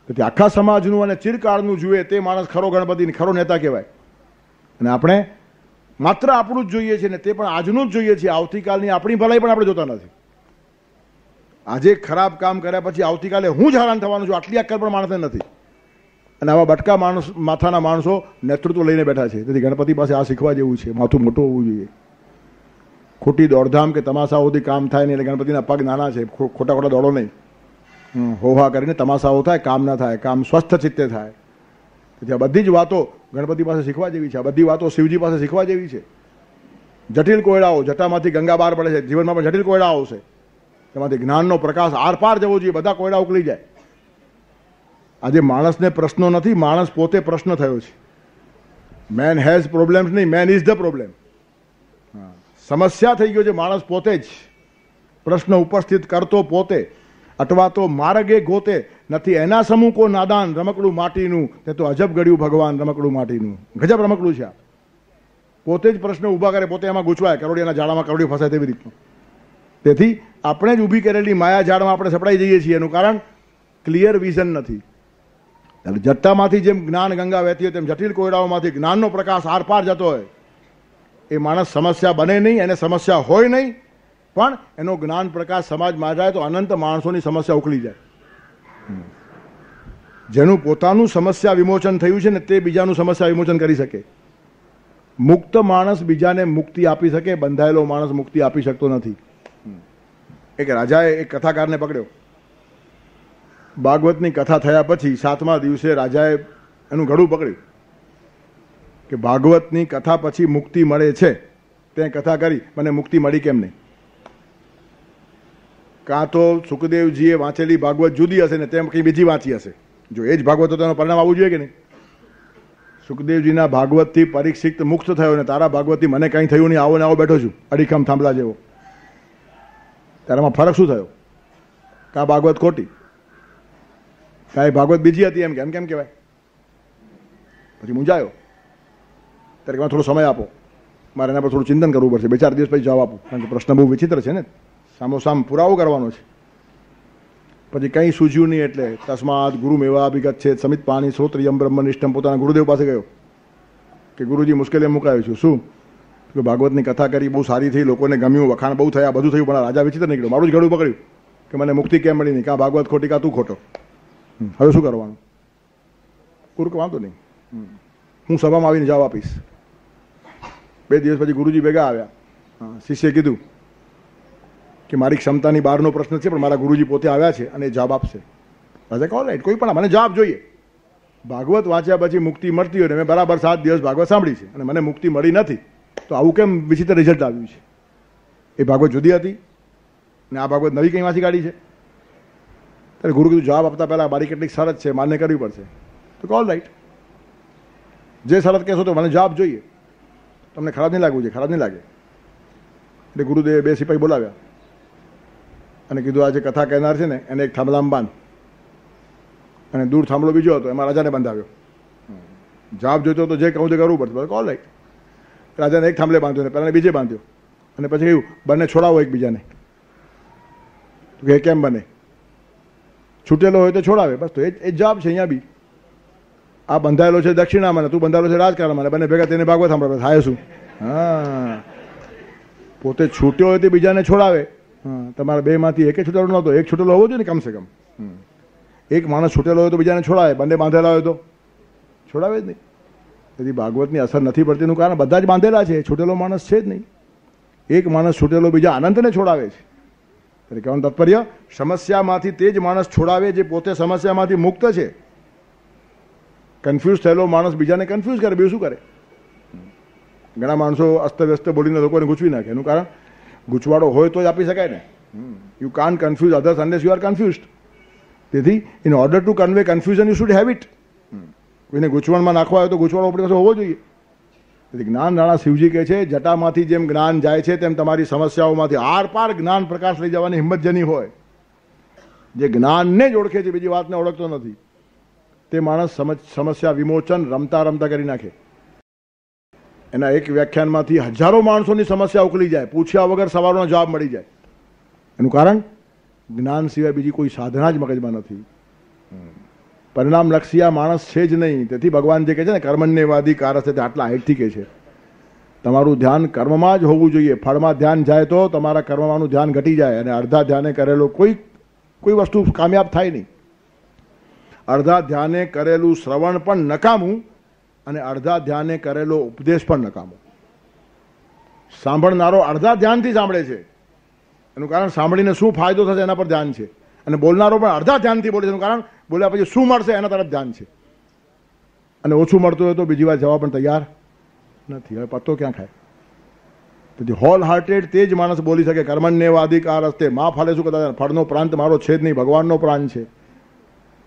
તેથી આખા સમાજનું અને ચિરકાળનું જુએ તે માણસ ખરો ગણપતિ, ખરો નેતા કહેવાય. અને આપણે માત્ર આપણું જ જોઈએ છીએ ને તે પણ આજનું જ જોઈએ છીએ. આવતીકાલની આપણી ભલાઈ પણ આપણે જોતા નથી. આજે ખરાબ કામ કર્યા પછી આવતીકાલે હું જ હેરાન થવાનું છું, આટલી અક્કલ પણ માણસને નથી. અને આવા બટકા માથાના માણસો નેતૃત્વ લઈને બેઠા છે. તેથી ગણપતિ પાસે આ શીખવા જેવું છે, માથું મોટું હોવું જોઈએ. ખોટી દોડધામ કે તમાશાઓથી કામ થાય નહીં. એટલે ગણપતિના પગ નાના છે, ખોટા ખોટા દોડો નહીં. હોહા કરીને તમાશાઓ થાય, કામ ના થાય, કામ સ્વસ્થ ચિત્તે થાય. તેથી આ બધી જ વાતો ગણપતિ પાસે શીખવા જેવી છે. આ બધી વાતો શિવજી પાસે શીખવા જેવી છે. જટિલ કોયડાઓ, જટામાંથી ગંગા બહાર પડે છે. જીવનમાં પણ જટિલ કોયડાઓ આવશે, તેમાંથી જ્ઞાનનો પ્રકાશ આરપાર જવો જોઈએ, બધા કોયડા ઉકળી જાય. આજે માણસને પ્રશ્નો નથી, માણસ પોતે પ્રશ્ન થયો છે. મેન હેઝ પ્રોબ્લેમ્સ નહીં, મેન ઇઝ ધ પ્રોબ્લેમ. સમસ્યા થઈ ગયો છે માણસ પોતે જ. પ્રશ્ન ઉપસ્થિત કરતો પોતે, અટવાતો માર્ગે ગોતે, નથી એના સમૂકો નાદાન, રમકડું માટીનું, તે તો અજબ ગળ્યું ભગવાન રમકડું માટીનું. ગજબ રમકડું છે આ. પોતે જ પ્રશ્ન ઊભા કરે, પોતે એમાં ગૂંચવાય, કરોડિયાના જાળામાં કરોડિયું ફસાય તેવી રીતનું. તેથી આપણે જ ઊભી કરેલી માયા જાળમાં આપણે સપડાઈ જઈએ છીએ. એનું કારણ ક્લિયર વિઝન નથી. જટ્ટામાંથી જેમ જ્ઞાન ગંગા વહેતી હોય તેમ જટિલ કોયડાઓમાંથી જ્ઞાનનો પ્રકાશ આરપાર જતો હોય. એ માણસ સમસ્યા બને નહીં, એને સમસ્યા હોય નહીં, પણ એનો જ્ઞાન પ્રકાશ સમાજમાં જાય તો અનંત માણસોની સમસ્યા ઉકળી જાય. જેનું પોતાનું સમસ્યા વિમોચન થયું છે ને તે બીજાનું સમસ્યા વિમોચન કરી શકે. મુક્ત માણસ બીજાને મુક્તિ આપી શકે, બંધાયેલો માણસ મુક્તિ આપી શકતો નથી. એક રાજાએ એક કથાકારને પકડ્યો. ભાગવતની કથા થયા પછી 7મા દિવસે રાજાએ એનું ગળું પકડ્યું કે ભાગવતની કથા પછી મુક્તિ મળે છે, તે કથા કરી, મને મુક્તિ મળી કેમ નહીં? કાં તો સુખદેવજીએ વાંચેલી ભાગવત જુદી હશે ને તેમ કંઈ બીજી વાંચી હશે. જો એ જ ભાગવત તો એનું પરિણામ આવવું જોઈએ કે નહીં? સુખદેવજીના ભાગવતથી પરીક્ષિત મુક્ત થયો ને તારા ભાગવતથી મને કંઈ થયું નહીં, આવો ને આવો બેઠો છું અડીખમ થાંભલા જેવો. તારામાં ફરક શું થયો? કા ભાગવત ખોટી, કાંઈ ભાગવત બીજી હતી એમ કેમ કહેવાય? પછી મૂંઝાયો. ત્યારે થોડો સમય આપો, મારે એના પર થોડું ચિંતન કરવું પડશે, 2-4 દિવસ પછી જવાબ આપું, કારણ કે પ્રશ્ન બહુ વિચિત્ર છે ને, સામોસામ પુરાવો કરવાનો છે. પછી કંઈ સૂઝ્યું નહીં એટલે તસ્માત ગુરુ મેવા અભિગત છે સમિત પાણી શ્રોત્રિયમ બ્રહ્મનિષ્ઠમ, પોતાના ગુરુદેવ પાસે ગયો કે ગુરુજી મુશ્કેલી મુકાયો છું. શું કે ભાગવતની કથા કરી, બહુ સારી થઈ, લોકોને ગમ્યું, વખાણ બહુ થયા, બધું થયું, પણ રાજા વિચિત્ર નીકળ્યો. મારું જ ગળું પકડ્યું કે મને મુક્તિ કેમ મળી નહીં? કાં ભાગવત ખોટી, કાં તું ખોટો. હવે શું કરવાનું? ગુરુ કે વાંધો નહીં, હું સભામાં આવીને જવાબ આપીશ. 2 દિવસ પછી ગુરુજી ભેગા આવ્યા. શિષ્યે કીધું કે મારી ક્ષમતાની બહારનો પ્રશ્ન છે, પણ મારા ગુરુજી પોતે આવ્યા છે અને જવાબ આપશે. રાજા કહો રાઈટ, કોઈ પણ મને જવાબ જોઈએ. ભાગવત વાંચ્યા પછી મુક્તિ મળતી હોય ને મેં બરાબર 7 દિવસ ભાગવત સાંભળી છે અને મને મુક્તિ મળી નથી, તો આવું કેમ વિચિત્ર રિઝલ્ટ આવ્યું છે? એ ભાગવત જુદી હતી ને આ ભાગવત નવી કંઈ વાંચી કાઢી છે. ત્યારે ગુરુ કીધું જવાબ આપતા પહેલાં મારી કેટલીક શરત છે, માન્ય કરવી પડશે. તો કોલ રાઈટ, જે શરત કહેશો તો મને જવાબ જોઈએ. તમને ખરાબ નહીં લાગવું છે? ખરાબ નહીં લાગે. એટલે ગુરુદેવે 2 સિપાહી બોલાવ્યા અને કીધું આ જે કથા કહેનાર છે ને એને એક થાંભલામાં બાંધ, અને દૂર થાંભલો બીજો હતો એમાં રાજાને બંધાવ્યો. જવાબ જોઈતો તો જે કહું તે કરવું પડશે. Call right. રાજાને એક થાંભલે બાંધ્યો ને પહેલાને બીજે બાંધ્યો, અને પછી કહ્યું બંને છોડાવો એકબીજાને. તો કે કેમ બને? છૂટેલો હોય તો છોડાવે, બસ. તો એ જ જવાબ છે અહીંયા બી. આ બંધાયેલો છે દક્ષિણામાં, તું બંધાયેલો છે રાજકારણમાં, બંને ભેગા તેને ભાગવત સાંભળે, થાય શું? હા, પોતે છૂટ્યો હોય તે બીજાને છોડાવે. હા, તમારા 2માંથી એકે છૂટેલો નહોતો, એક છૂટેલો હોવો જોઈએ ને કમસે કમ. એક માણસ છૂટેલો હોય તો બીજાને છોડાવે, બંને બાંધેલા હોય તો છોડાવે જ નહીં. તેથી ભાગવતની અસર નથી પડતીનું કારણ બધા જ બાંધેલા છે, છૂટેલો માણસ છે જ નહીં. એક માણસ છૂટેલો બીજા અનંતને છોડાવે છે. એટલે કહેવાનું તાત્પર્ય, સમસ્યામાંથી તે જ માણસ છોડાવે જે પોતે સમસ્યામાંથી મુક્ત છે. કન્ફ્યુઝ થયેલો માણસ બીજાને કન્ફ્યુઝ કરે, બીજું શું કરે? ઘણા માણસો અસ્તવ્યસ્ત બોલીને લોકોને ગૂંચવી નાખે. એનું કારણ ગૂંચવાડો હોય તો જ આપી શકાય ને. You can't confuse others unless you are confused. તેથી in order to convey confusion you should have it. કોઈને ગૂંચવણમાં નાખવા હોય તો ગૂંચવાડો આપણી પાસે હોવો જોઈએ. તેથી જ્ઞાન રાણા શિવજી કહે છે જટામાંથી જેમ જ્ઞાન જાય છે તેમ તમારી સમસ્યાઓમાંથી આર પાર જ્ઞાન પ્રકાશ લઈ જવાની હિંમત જેની હોય, જે જ્ઞાનને જ ઓળખે છે, બીજી વાતને ઓળખતો નથી, તે માણસ સમસ્યા વિમોચન રમતા રમતા કરી નાખે. એના એક વ્યાખ્યાનમાંથી હજારો માણસોની સમસ્યા ઉકલી જાય, પૂછ્યા વગર સવારનો જવાબ મળી જાય. એનું કારણ જ્ઞાન સિવાય બીજી કોઈ સાધના જ મગજમાં નથી. પરિણામલક્ષી આ માણસ છે જ નહીં. તેથી ભગવાન જે કહે છે ને કર્મણ્યવાદી કારસ્તે, તે આટલા હાઈટથી કહે છે તમારું ધ્યાન કર્મમાં જ હોવું જોઈએ. ફળમાં ધ્યાન જાય તો તમારા કર્મમાંનું ધ્યાન ઘટી જાય અને અડધા ધ્યાને કરેલો કોઈ વસ્તુ કામયાબ થાય નહીં. અડધા ધ્યાને કરેલું શ્રવણ પણ નકામું અને અડધા ધ્યાને કરેલો ઉપદેશ પણ નકામો. સાંભળનારો અડધા ધ્યાનથી સાંભળે છે, એનું કારણ સાંભળીને શું ફાયદો થશે એના પર ધ્યાન છે, અને બોલનારો પણ અડધા ધ્યાનથી બોલે છે, એનું કારણ બોલ્યા પછી શું મળશે એના તરફ ધ્યાન છે. અને ઓછું મળતું હોય તો બીજી વાર જવા પણ તૈયાર નથી. હવે પત્તો ક્યાં ખાય? તેથી હોલ હાર્ટેડ તે જ માણસ બોલી શકે કર્મણ્યવાધિકાર હસ્તે માં ફાલે શું કદાચ ફળનો પ્રાંત મારો છે જ નહીં, ભગવાનનો પ્રાંત છે.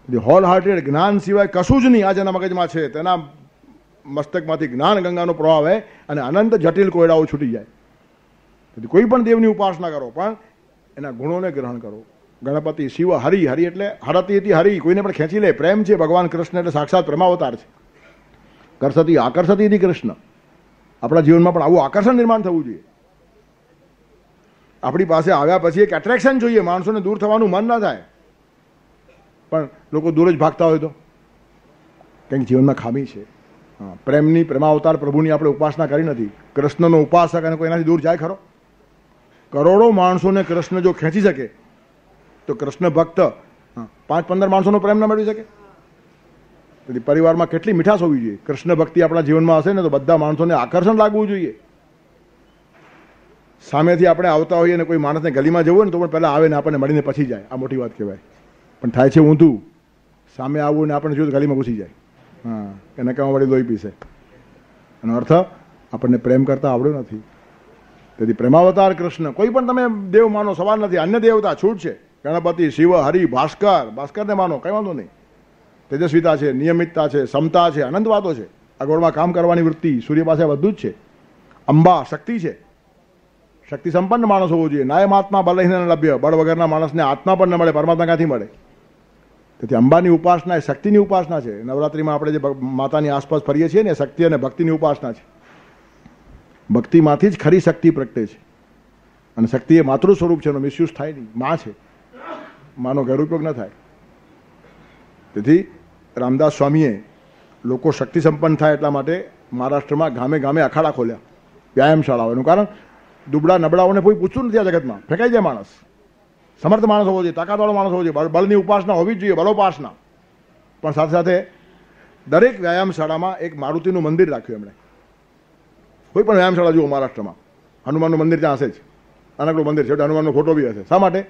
હોલ હાર્ટેડ જ્ઞાન સિવાય કશું જ નહીં આ જેના મગજમાં છે તેના મસ્તકમાંથી જ્ઞાન ગંગાનો પ્રવાહ આવે અને અનંત જટિલ કોયડાઓ છૂટી જાય. તેથી કોઈ પણ દેવની ઉપાસના કરો પણ એના ગુણોને ગ્રહણ કરો. ગણપતિ, શિવ, હરિ. હરિ એટલે હરતી હતી હરિ, કોઈને પણ ખેંચી લે. પ્રેમ છે ભગવાન કૃષ્ણ એટલે સાક્ષાત પ્રેમાવતાર છે. કરસતી આકર્ષતી હતી કૃષ્ણ. આપણા જીવનમાં પણ આવું આકર્ષણ નિર્માણ થવું જોઈએ. આપણી પાસે આવ્યા પછી એક એટ્રેક્શન જોઈએ, માણસોને દૂર થવાનું મન ના થાય. પણ લોકો દૂર જ ભાગતા હોય તો કંઈક જીવનમાં ખામી છે. પ્રેમની પ્રેમાવતાર પ્રભુની આપણે ઉપાસના કરી નથી. કૃષ્ણનો ઉપાસક અને કોઈ એનાથી દૂર જાય ખરો? કરોડો માણસોને કૃષ્ણ જો ખેંચી શકે તો કૃષ્ણ ભક્ત 5-15 માણસોનો પ્રેમ ન મેળવી શકે? તેથી પરિવારમાં કેટલી મીઠાશ હોવી જોઈએ. કૃષ્ણ ભક્તિ આપણા જીવનમાં હશે ને તો બધા માણસોને આકર્ષણ લાગવું જોઈએ. સામેથી આપણે આવતા હોઈએ અને કોઈ માણસને ગલીમાં જવું હોય ને તો પણ પહેલાં આવે ને આપણને મળીને પછી જાય. આ મોટી વાત કહેવાય. પણ થાય છે ઊંધું. સામે આવવું ને આપણને જોયું ગલીમાં ઘૂસી જાય. કે નકામાં વળી લોહી પીશે. એનો અર્થ આપણને પ્રેમ કરતા આવડ્યો નથી. તેથી પ્રેમાવતાર કૃષ્ણ કોઈ પણ તમે દેવ માનો, સવાલ નથી. અન્ય દેવતા છૂટ છે. ગણપતિ, શિવ, હરિ, ભાસ્કરને માનો, કંઈ વાંધો નહીં. તેજસ્વીતા છે, નિયમિતતા છે, સમતા છે, અનંત વાતો છે. આ ગોળમાં કામ કરવાની વૃત્તિ સૂર્ય પાસે બધું જ છે. અંબા શક્તિ છે. શક્તિ સંપન્ન માણસ હોવો જોઈએ. નાયમાત્મા બલહીન લભ્ય. બળ વગરના માણસને આત્મા પણ ન મળે, પરમાત્મા ક્યાંથી મળે? તેથી અંબાની ઉપાસના એ શક્તિની ઉપાસના છે. નવરાત્રિમાં આપણે જે માતાની આસપાસ ફરીએ છીએ ને એ શક્તિ અને ભક્તિની ઉપાસના છે. ભક્તિમાંથી જ ખરી શક્તિ પ્રગટે છે. અને શક્તિ એ માતૃ સ્વરૂપ છે, એનો મિસયુઝ થાય નહીં. માં છે, માનો ગેરઉપયોગ ન થાય. તેથી રામદાસ સ્વામીએ લોકો શક્તિ સંપન્ન થાય એટલા માટે મહારાષ્ટ્રમાં ગામે ગામે અખાડા ખોલ્યા, વ્યાયામશાળાઓ. એનું કારણ દુબળા નબળાઓને કોઈ પૂછતું નથી આ જગતમાં. ફેંકાઈ જાય માણસ. સમર્થ માણસ હોવો જોઈએ, તાકાતવાળો માણસ હોવો જોઈએ, બળની ઉપાસના હોવી જ જોઈએ, બલોપાસના. પણ સાથે સાથે દરેક વ્યાયામશાળામાં એક મારુતિનું મંદિર રાખ્યું એમણે. કોઈ પણ વ્યાયામશાળા જુઓ મહારાષ્ટ્રમાં, હનુમાનનું મંદિર ત્યાં હશે જ. નાનકડું મંદિર છે, હનુમાનનો ફોટો બી હશે. શા માટે?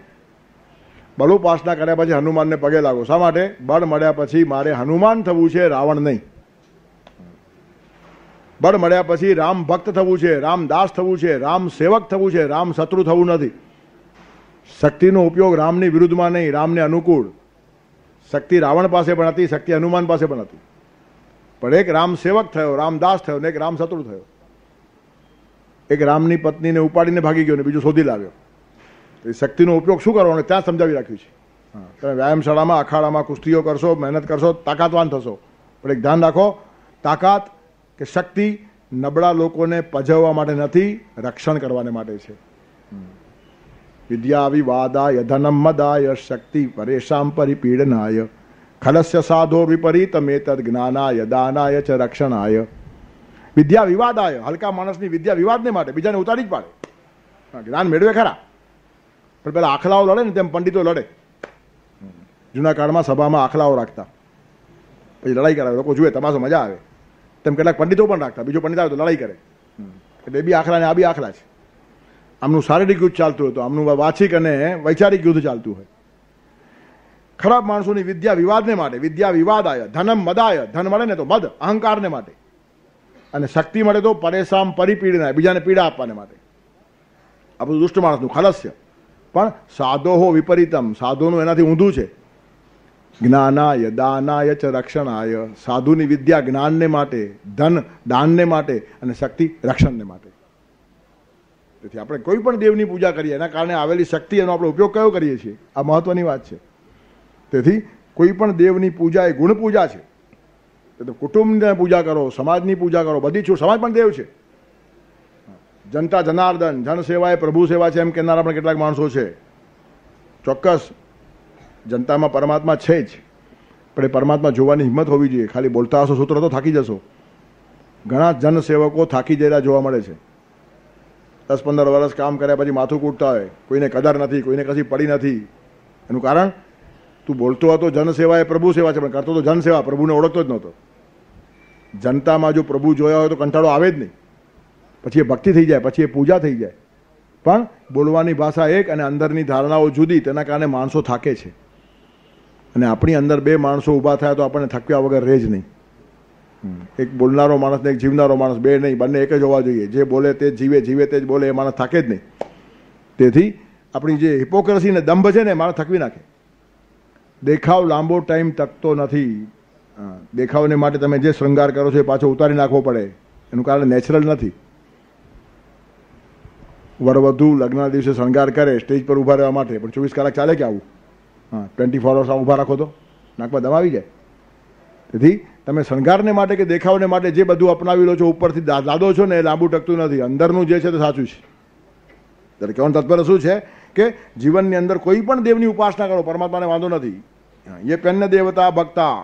બલોપાસના કર્યા પછી હનુમાનને પગે લાગો. શા માટે? બળ મળ્યા પછી મારે હનુમાન થવું છે, રાવણ નહીં. બળ મળ્યા પછી રામ ભક્ત થવું છે, રામદાસ થવું છે, રામ સેવક થવું છે, રામ શત્રુ થવું નથી. શક્તિનો ઉપયોગ રામની વિરુદ્ધમાં નહીં, રામને અનુકૂળ. શક્તિ રાવણ પાસે પણ હતી, શક્તિ હનુમાન પાસે પણ હતી. પણ એક રામ સેવક થયો, રામદાસ થયો ને એક રામ શત્રુ થયો. એક રામની પત્નીને ઉપાડીને ભાગી ગયો ને બીજું શોધી લાવ્યો. એ શક્તિનો ઉપયોગ શું કરવાનો ત્યાં સમજાવી રાખ્યું છે. તમે વ્યાયામશાળામાં, અખાડામાં કુસ્તીઓ કરશો, મહેનત કરશો, તાકાતવાન થશો. પણ એક ધ્યાન રાખો, તાકાત કે શક્તિ નબળા લોકોને પજવવા માટે નથી, રક્ષણ કરવાને માટે છે. વિદ્યા વિવાદાય ધનમ મદાય શક્તિ પરેશામ પરિપીડનાય ખલસ્ય સાધો વિપરીતમેતદ જ્ઞાનાય દાનાય ચ રક્ષણાય. વિદ્યા વિવાદાય, હલકા માણસની વિદ્યા વિવાદને માટે, બીજાને ઉતારી જ પાડે. જ્ઞાન મેળવે ખરા, પણ પેલા આખલાઓ લડે ને તેમ પંડિતો લડે. જૂના કાળમાં સભામાં આખલાઓ રાખતા, પછી લડાઈ કરાવે. લોકો જુએ, તમાશો મજા આવે. તેમ કેટલાક પંડિતો પણ રાખતા. બીજો પંડિત આવે તો લડાઈ કરે. એટલે એ બી આખલા ને આ બી આખલા છે. આમનું શારીરિક યુદ્ધ ચાલતું હતું, આમનું વાચિક અને વૈચારિક યુદ્ધ ચાલતું હોય. ખરાબ માણસોની વિદ્યા વિવાદને માટે. વિદ્યા વિવાદાય ધનમ મદાય, ધન મળે ને તો મદ અહંકારને માટે, અને શક્તિ મળે તો પરેશાન પરિપીડનાય, બીજાને પીડા આપવાને માટે. આ બધું દુષ્ટ માણસનું ખલસ્ય. પણ સાધોહો વિપરીતમ, સાધુનું એનાથી ઊંધું છે. જ્ઞાનાય દાનાય ચ રક્ષણાય. સાધુની વિદ્યા જ્ઞાનને માટે, ધન દાનને માટે અને શક્તિ રક્ષણને માટે. તેથી આપણે કોઈ પણ દેવની પૂજા કરીએ એના કારણે આવેલી શક્તિ એનો આપણે ઉપયોગ કયો કરીએ છીએ, આ મહત્વની વાત છે. તેથી કોઈ પણ દેવની પૂજા એ ગુણ પૂજા છે. તો કુટુંબને પૂજા કરો, સમાજની પૂજા કરો, બધી છૂટ. સમાજ પણ દેવ છે. જનતા જનાર્દન, જન સેવા એ પ્રભુ સેવા છે એમ કહેનારા પણ કેટલાક માણસો છે. ચોક્કસ જનતામાં પરમાત્મા છે જ, પણ એ પરમાત્મા જોવાની હિંમત હોવી જોઈએ. ખાલી બોલતા હશો સૂત્ર તો થાકી જશો. ઘણા જનસેવકો થાકી જયેલા જોવા મળે છે. 10-15 વર્ષ કામ કર્યા પછી માથું કૂટતા હોય, કોઈને કદર નથી, કોઈને કશી પડી નથી. એનું કારણ તું બોલતો હતો જનસેવા એ પ્રભુ સેવા છે, પણ કરતો તો જનસેવા, પ્રભુને ઓળખતો જ નહોતો. જનતામાં જો પ્રભુ જોયા હોય તો કંટાળો આવે જ નહીં. પછી એ ભક્તિ થઈ જાય, પછી એ પૂજા થઈ જાય. પણ બોલવાની ભાષા એક અને અંદરની ધારણાઓ જુદી, તેના કારણે માણસો થાકે છે. અને આપણી અંદર બે માણસો ઊભા થયા તો આપણને થક્યા વગર રહે જ નહીં. એક બોલનારો માણસ ને એક જીવનારો માણસ, બે નહીં, બંને એક જ હોવા જોઈએ. જે બોલે તે જ જીવે, જીવે તે જ બોલે, એ માણસ થાકે જ નહીં. તેથી આપણી જે હિપોક્રેસી ને દંભ છે ને એ માણસ થકવી નાખે. દેખાવ લાંબો ટાઈમ તકતો નથી. દેખાવને માટે તમે જે શૃંગાર કરો છો એ પાછો ઉતારી નાખવો પડે. એનું કારણ નેચરલ નથી. વરવધુ લગ્નના દિવસે શણગાર કરે સ્ટેજ પર ઊભા રહેવા માટે, પણ 24 કલાક ચાલે કે આવું? 24 અવર્સ ઊભા રાખો તો નાકમાં દમ આવી જાય. તેથી તમે શણગારને માટે કે દેખાવને માટે જે બધું અપનાવી લો છો, ઉપરથી દાદો છો ને, એ લાંબુ ટકતું નથી. અંદરનું જે છે તે સાચું છે. ત્યારે કહેવાનું તાત્પર્ય શું છે કે જીવનની અંદર કોઈ પણ દેવની ઉપાસના કરો, પરમાત્માને વાંધો નથી. એ પેન્ય દેવતા ભક્તા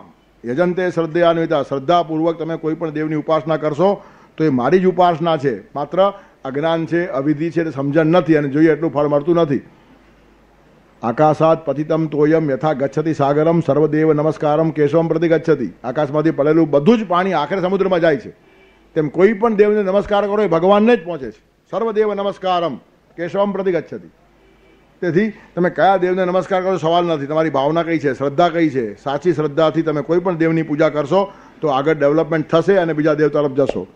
યજંતે શ્રદ્ધયાન્વિતા, શ્રદ્ધાપૂર્વક તમે કોઈ પણ દેવની ઉપાસના કરશો તો એ મારી જ ઉપાસના છે. માત્ર અજ્ઞાન છે, અવિધિ છે, સમજણ નથી અને જોઈએ એટલું ફળ મળતું નથી. આકાશાત પતિતમ તોયમ યથા ગચ્છતિ સાગરમ સર્વદેવ નમસ્કારમ કેશવમ પ્રતિ ગચ્છતિ. આકાશમાંથી પડેલું બધું જ પાણી આખરે સમુદ્રમાં જાય છે. તેમ કોઈ પણ દેવને નમસ્કાર કરો એ ભગવાનને જ પહોંચે છે. સર્વદેવ નમસ્કારમ કેશવમ પ્રતિ ગચ્છતિ. તેથી તમે કયા દેવને નમસ્કાર કરો સવાલ નથી. તમારી ભાવના કઈ છે, શ્રદ્ધા કઈ છે. સાચી શ્રદ્ધાથી તમે કોઈ પણ દેવની પૂજા કરશો તો આગળ ડેવલપમેન્ટ થશે અને બીજા દેવ તરફ જશો.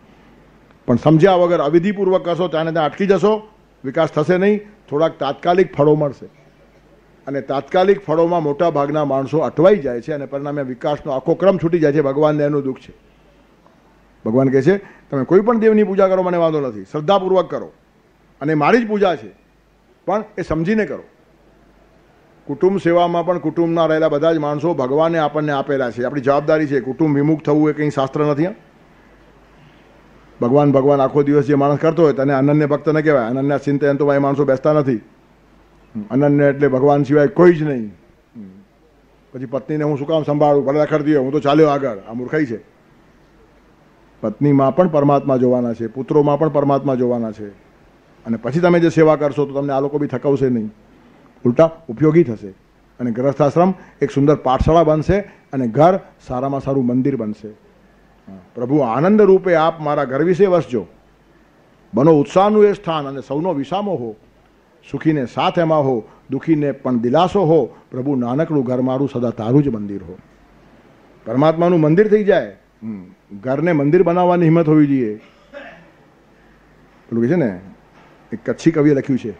પણ સમજ્યા વગર અવિધિપૂર્વક કરશો ત્યાં ત્યાં અટકી જશો, વિકાસ થશે નહીં. થોડાક તાત્કાલિક ફળો મળશે અને તાત્કાલિક ફળોમાં મોટા ભાગના માણસો અટવાઈ જાય છે અને પરિણામે વિકાસનો આખો ક્રમ છૂટી જાય છે. ભગવાનને એનું દુઃખ છે. ભગવાન કહે છે તમે કોઈ પણ દેવની પૂજા કરો મને વાંધો નથી, શ્રદ્ધાપૂર્વક કરો અને મારી જ પૂજા છે, પણ એ સમજીને કરો. કુટુંબ સેવામાં પણ કુટુંબના રહેલા બધા જ માણસો ભગવાને આપણને આપેલા છે. આપણી જવાબદારી છે. કુટુંબ વિમુખ થવું એ કંઈ શાસ્ત્ર નથી. ભગવાન ભગવાન આખો દિવસ જે માણસ કરતો હોય તેને અનન્ય ભક્ત ન કહેવાય. અનન્ય ચિંતન તો એ માણસો બેસતા નથી. અનન્ય એટલે ભગવાન સિવાય કોઈ જ નહીં. પછી પત્નીને હું શું કામ સંભાળું, ભલે રખડતી હોય, હું તો ચાલ્યો આગળ. આ મૂર્ખાઈ છે. પત્નીમાં પણ પરમાત્મા જોવાના છે, પુત્રોમાં પણ પરમાત્મા જોવાના છે. અને પછી તમે જે સેવા કરશો તો તમને આ લોકો બી થકવશે નહીં, ઉલટા ઉપયોગી થશે. અને ગ્રસ્થાશ્રમ એક સુંદર પાઠશાળા બનશે અને ઘર સારામાં સારું મંદિર બનશે. પ્રભુ આનંદ રૂપે આપ મારા ઘર વિશે વસજો, બનો ઉત્સાહનું એ સ્થાન અને સૌનો વિસામો હો. સુખીને સાથ એમાં હો, દુઃખીને પણ દિલાસો હો. પ્રભુ નાનકડું ઘર મારું સદા તારું જ મંદિર હો. પરમાત્માનું મંદિર થઈ જાય. ઘરને મંદિર બનાવવાની હિંમત હોવી જોઈએ. પેલું કે છે ને, એક કચ્છી કવિએ લખ્યું છે,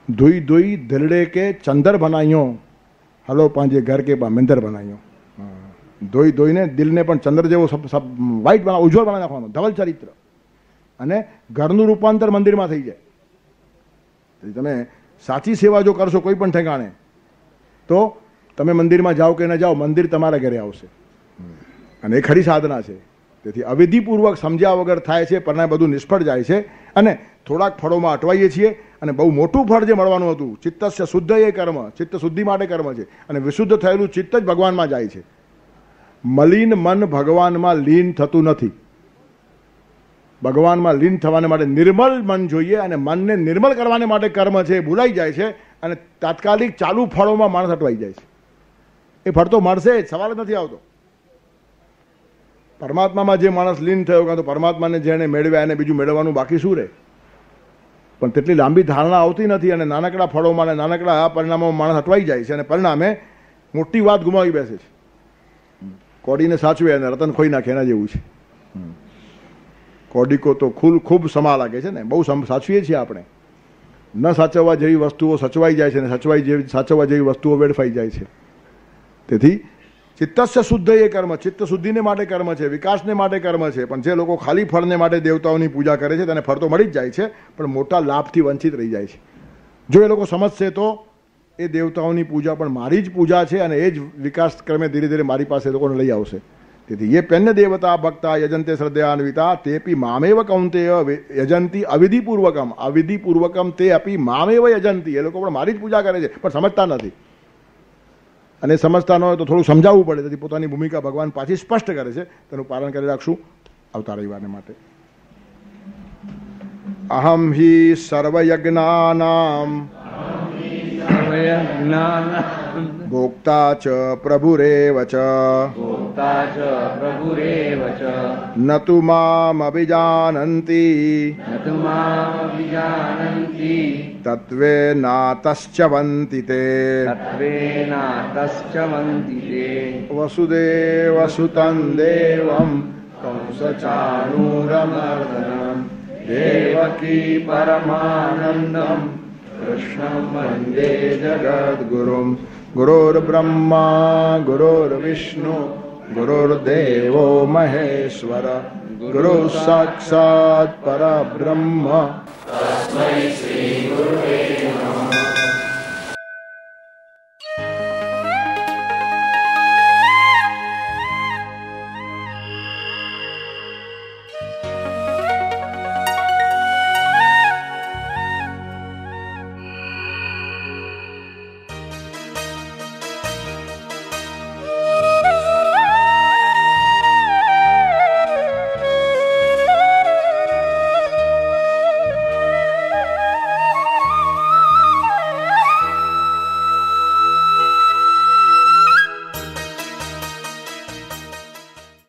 ધોઈ ધોઈ દિલડે કે ચંદર બનાવ્યો, હલો પાંજે ઘર કે મંદિર બનાવ્યો. ધોઈ ધોઈને દિલને પણ ચંદ્ર જેવો વ્હાઈટ બનાવ, ઉજ્જવળ બનાવી નાખવાનો, ધવલ ચરિત્ર, અને ઘરનું રૂપાંતર મંદિરમાં થઈ જાય. તમે સાચી સેવા જો કરશો કોઈ પણ ઠેકાણે તો તમે મંદિરમાં જાઓ કે ન જાઓ, મંદિર તમારા ઘરે આવશે. અને એ ખરી સાધના છે. તેથી અવિધિપૂર્વક સમજ્યા વગર થાય છે, પરિણામે બધું નિષ્ફળ જાય છે અને થોડાક ફળોમાં અટવાઈએ છીએ. અને બહુ મોટું ફળ જે મળવાનું હતું, ચિત્તસ્ય શુદ્ધ એ કર્મ, ચિત્ત શુદ્ધિ માટે કર્મ છે. અને વિશુદ્ધ થયેલું ચિત્ત જ ભગવાનમાં જાય છે. મલિન મન ભગવાનમાં લીન થતું નથી. ભગવાનમાં લીન થવાને માટે નિર્મળ મન જોઈએ અને મનને નિર્મળ કરવાને માટે કર્મ છે. ભૂલાઈ જાય છે અને તાત્કાલિક ચાલુ ફળોમાં માણસ અટવાઈ જાય છે. એ ફળ તો મળશે જ, સવાલ જ નથી આવતો. પરમાત્મામાં જે માણસ લીન થયો, કાં તો પરમાત્માને જેણે મેળવ્યા એને બીજું મેળવવાનું બાકી શું રહે? પણ તેટલી લાંબી ધારણા આવતી નથી અને નાનકડા ફળોમાં અને નાનકડા પરિણામોમાં માણસ અટવાઈ જાય છે અને પરિણામે મોટી વાત ગુમાવી બેસે છે. કોડીને સાચવે અને રતન ખોઈ નાખે એના જેવું છે. કોડી કો તો ખૂબ સમા લાગે છે ને, બહુ સાચવીએ છીએ આપણે. ન સાચવવા જેવી વસ્તુઓ સચવાઈ જાય છે અને સાચવવા જેવી વસ્તુઓ વેડફાઈ જાય છે. તેથી ચિત્તસ્ય શુદ્ધ એ કર્મ, ચિત્ત શુદ્ધિને માટે કર્મ છે, વિકાસને માટે કર્મ છે. પણ જે લોકો ખાલી ફળને માટે દેવતાઓની પૂજા કરે છે તેને ફળ તો મળી જ જાય છે, પણ મોટા લાભથી વંચિત રહી જાય છે. જો એ લોકો સમજશે તો એ દેવતાઓની પૂજા પણ મારી જ પૂજા છે અને એ જ વિકાસ ક્રમે ધીરે ધીરે મારી પાસે લોકોને લઈ આવશે. તેથી ये पेन्य देवता भक्ता यजन्ते श्रद्धयान्विता तेपि मामेव कौन्तेय यजन्ति अविधिपूर्वकम अविधिपूर्वकम તે અપી મામેવ યજંતી. એ લોકો પણ મારી જ પૂજા કરે છે પણ સમજતા નથી, અને સમજતા ન હોય તો થોડું સમજાવવું પડે. તેથી પોતાની ભૂમિકા ભગવાન પાછી સ્પષ્ટ કરે છે, તેનું પાલન કરી રાખશું આવતા રવિવારને માટે. અહમ હિ સર્વયજ્ઞાનામ ભોક્તા ચ પ્રભુરેવ ચ નતુ મામ અભિજાનંતિ તત્વે નાતશ્ચવંતિ તે વસુદેવ સુતં દેવં કંસચાણૂરમર્દનમ દેવકી પરમાનંદમ કૃષ્ણં વંદે જગદ્ગુરુમ. ગુરુર્બ્રહ્મા ગુરુર્વિષ્ણુ ગુરુર્દેવો મહેશ્વર ગુરુ સાક્ષાત પરબ્રહ્મ. તસ્મૈ શ્રી ગુરવે નમઃ.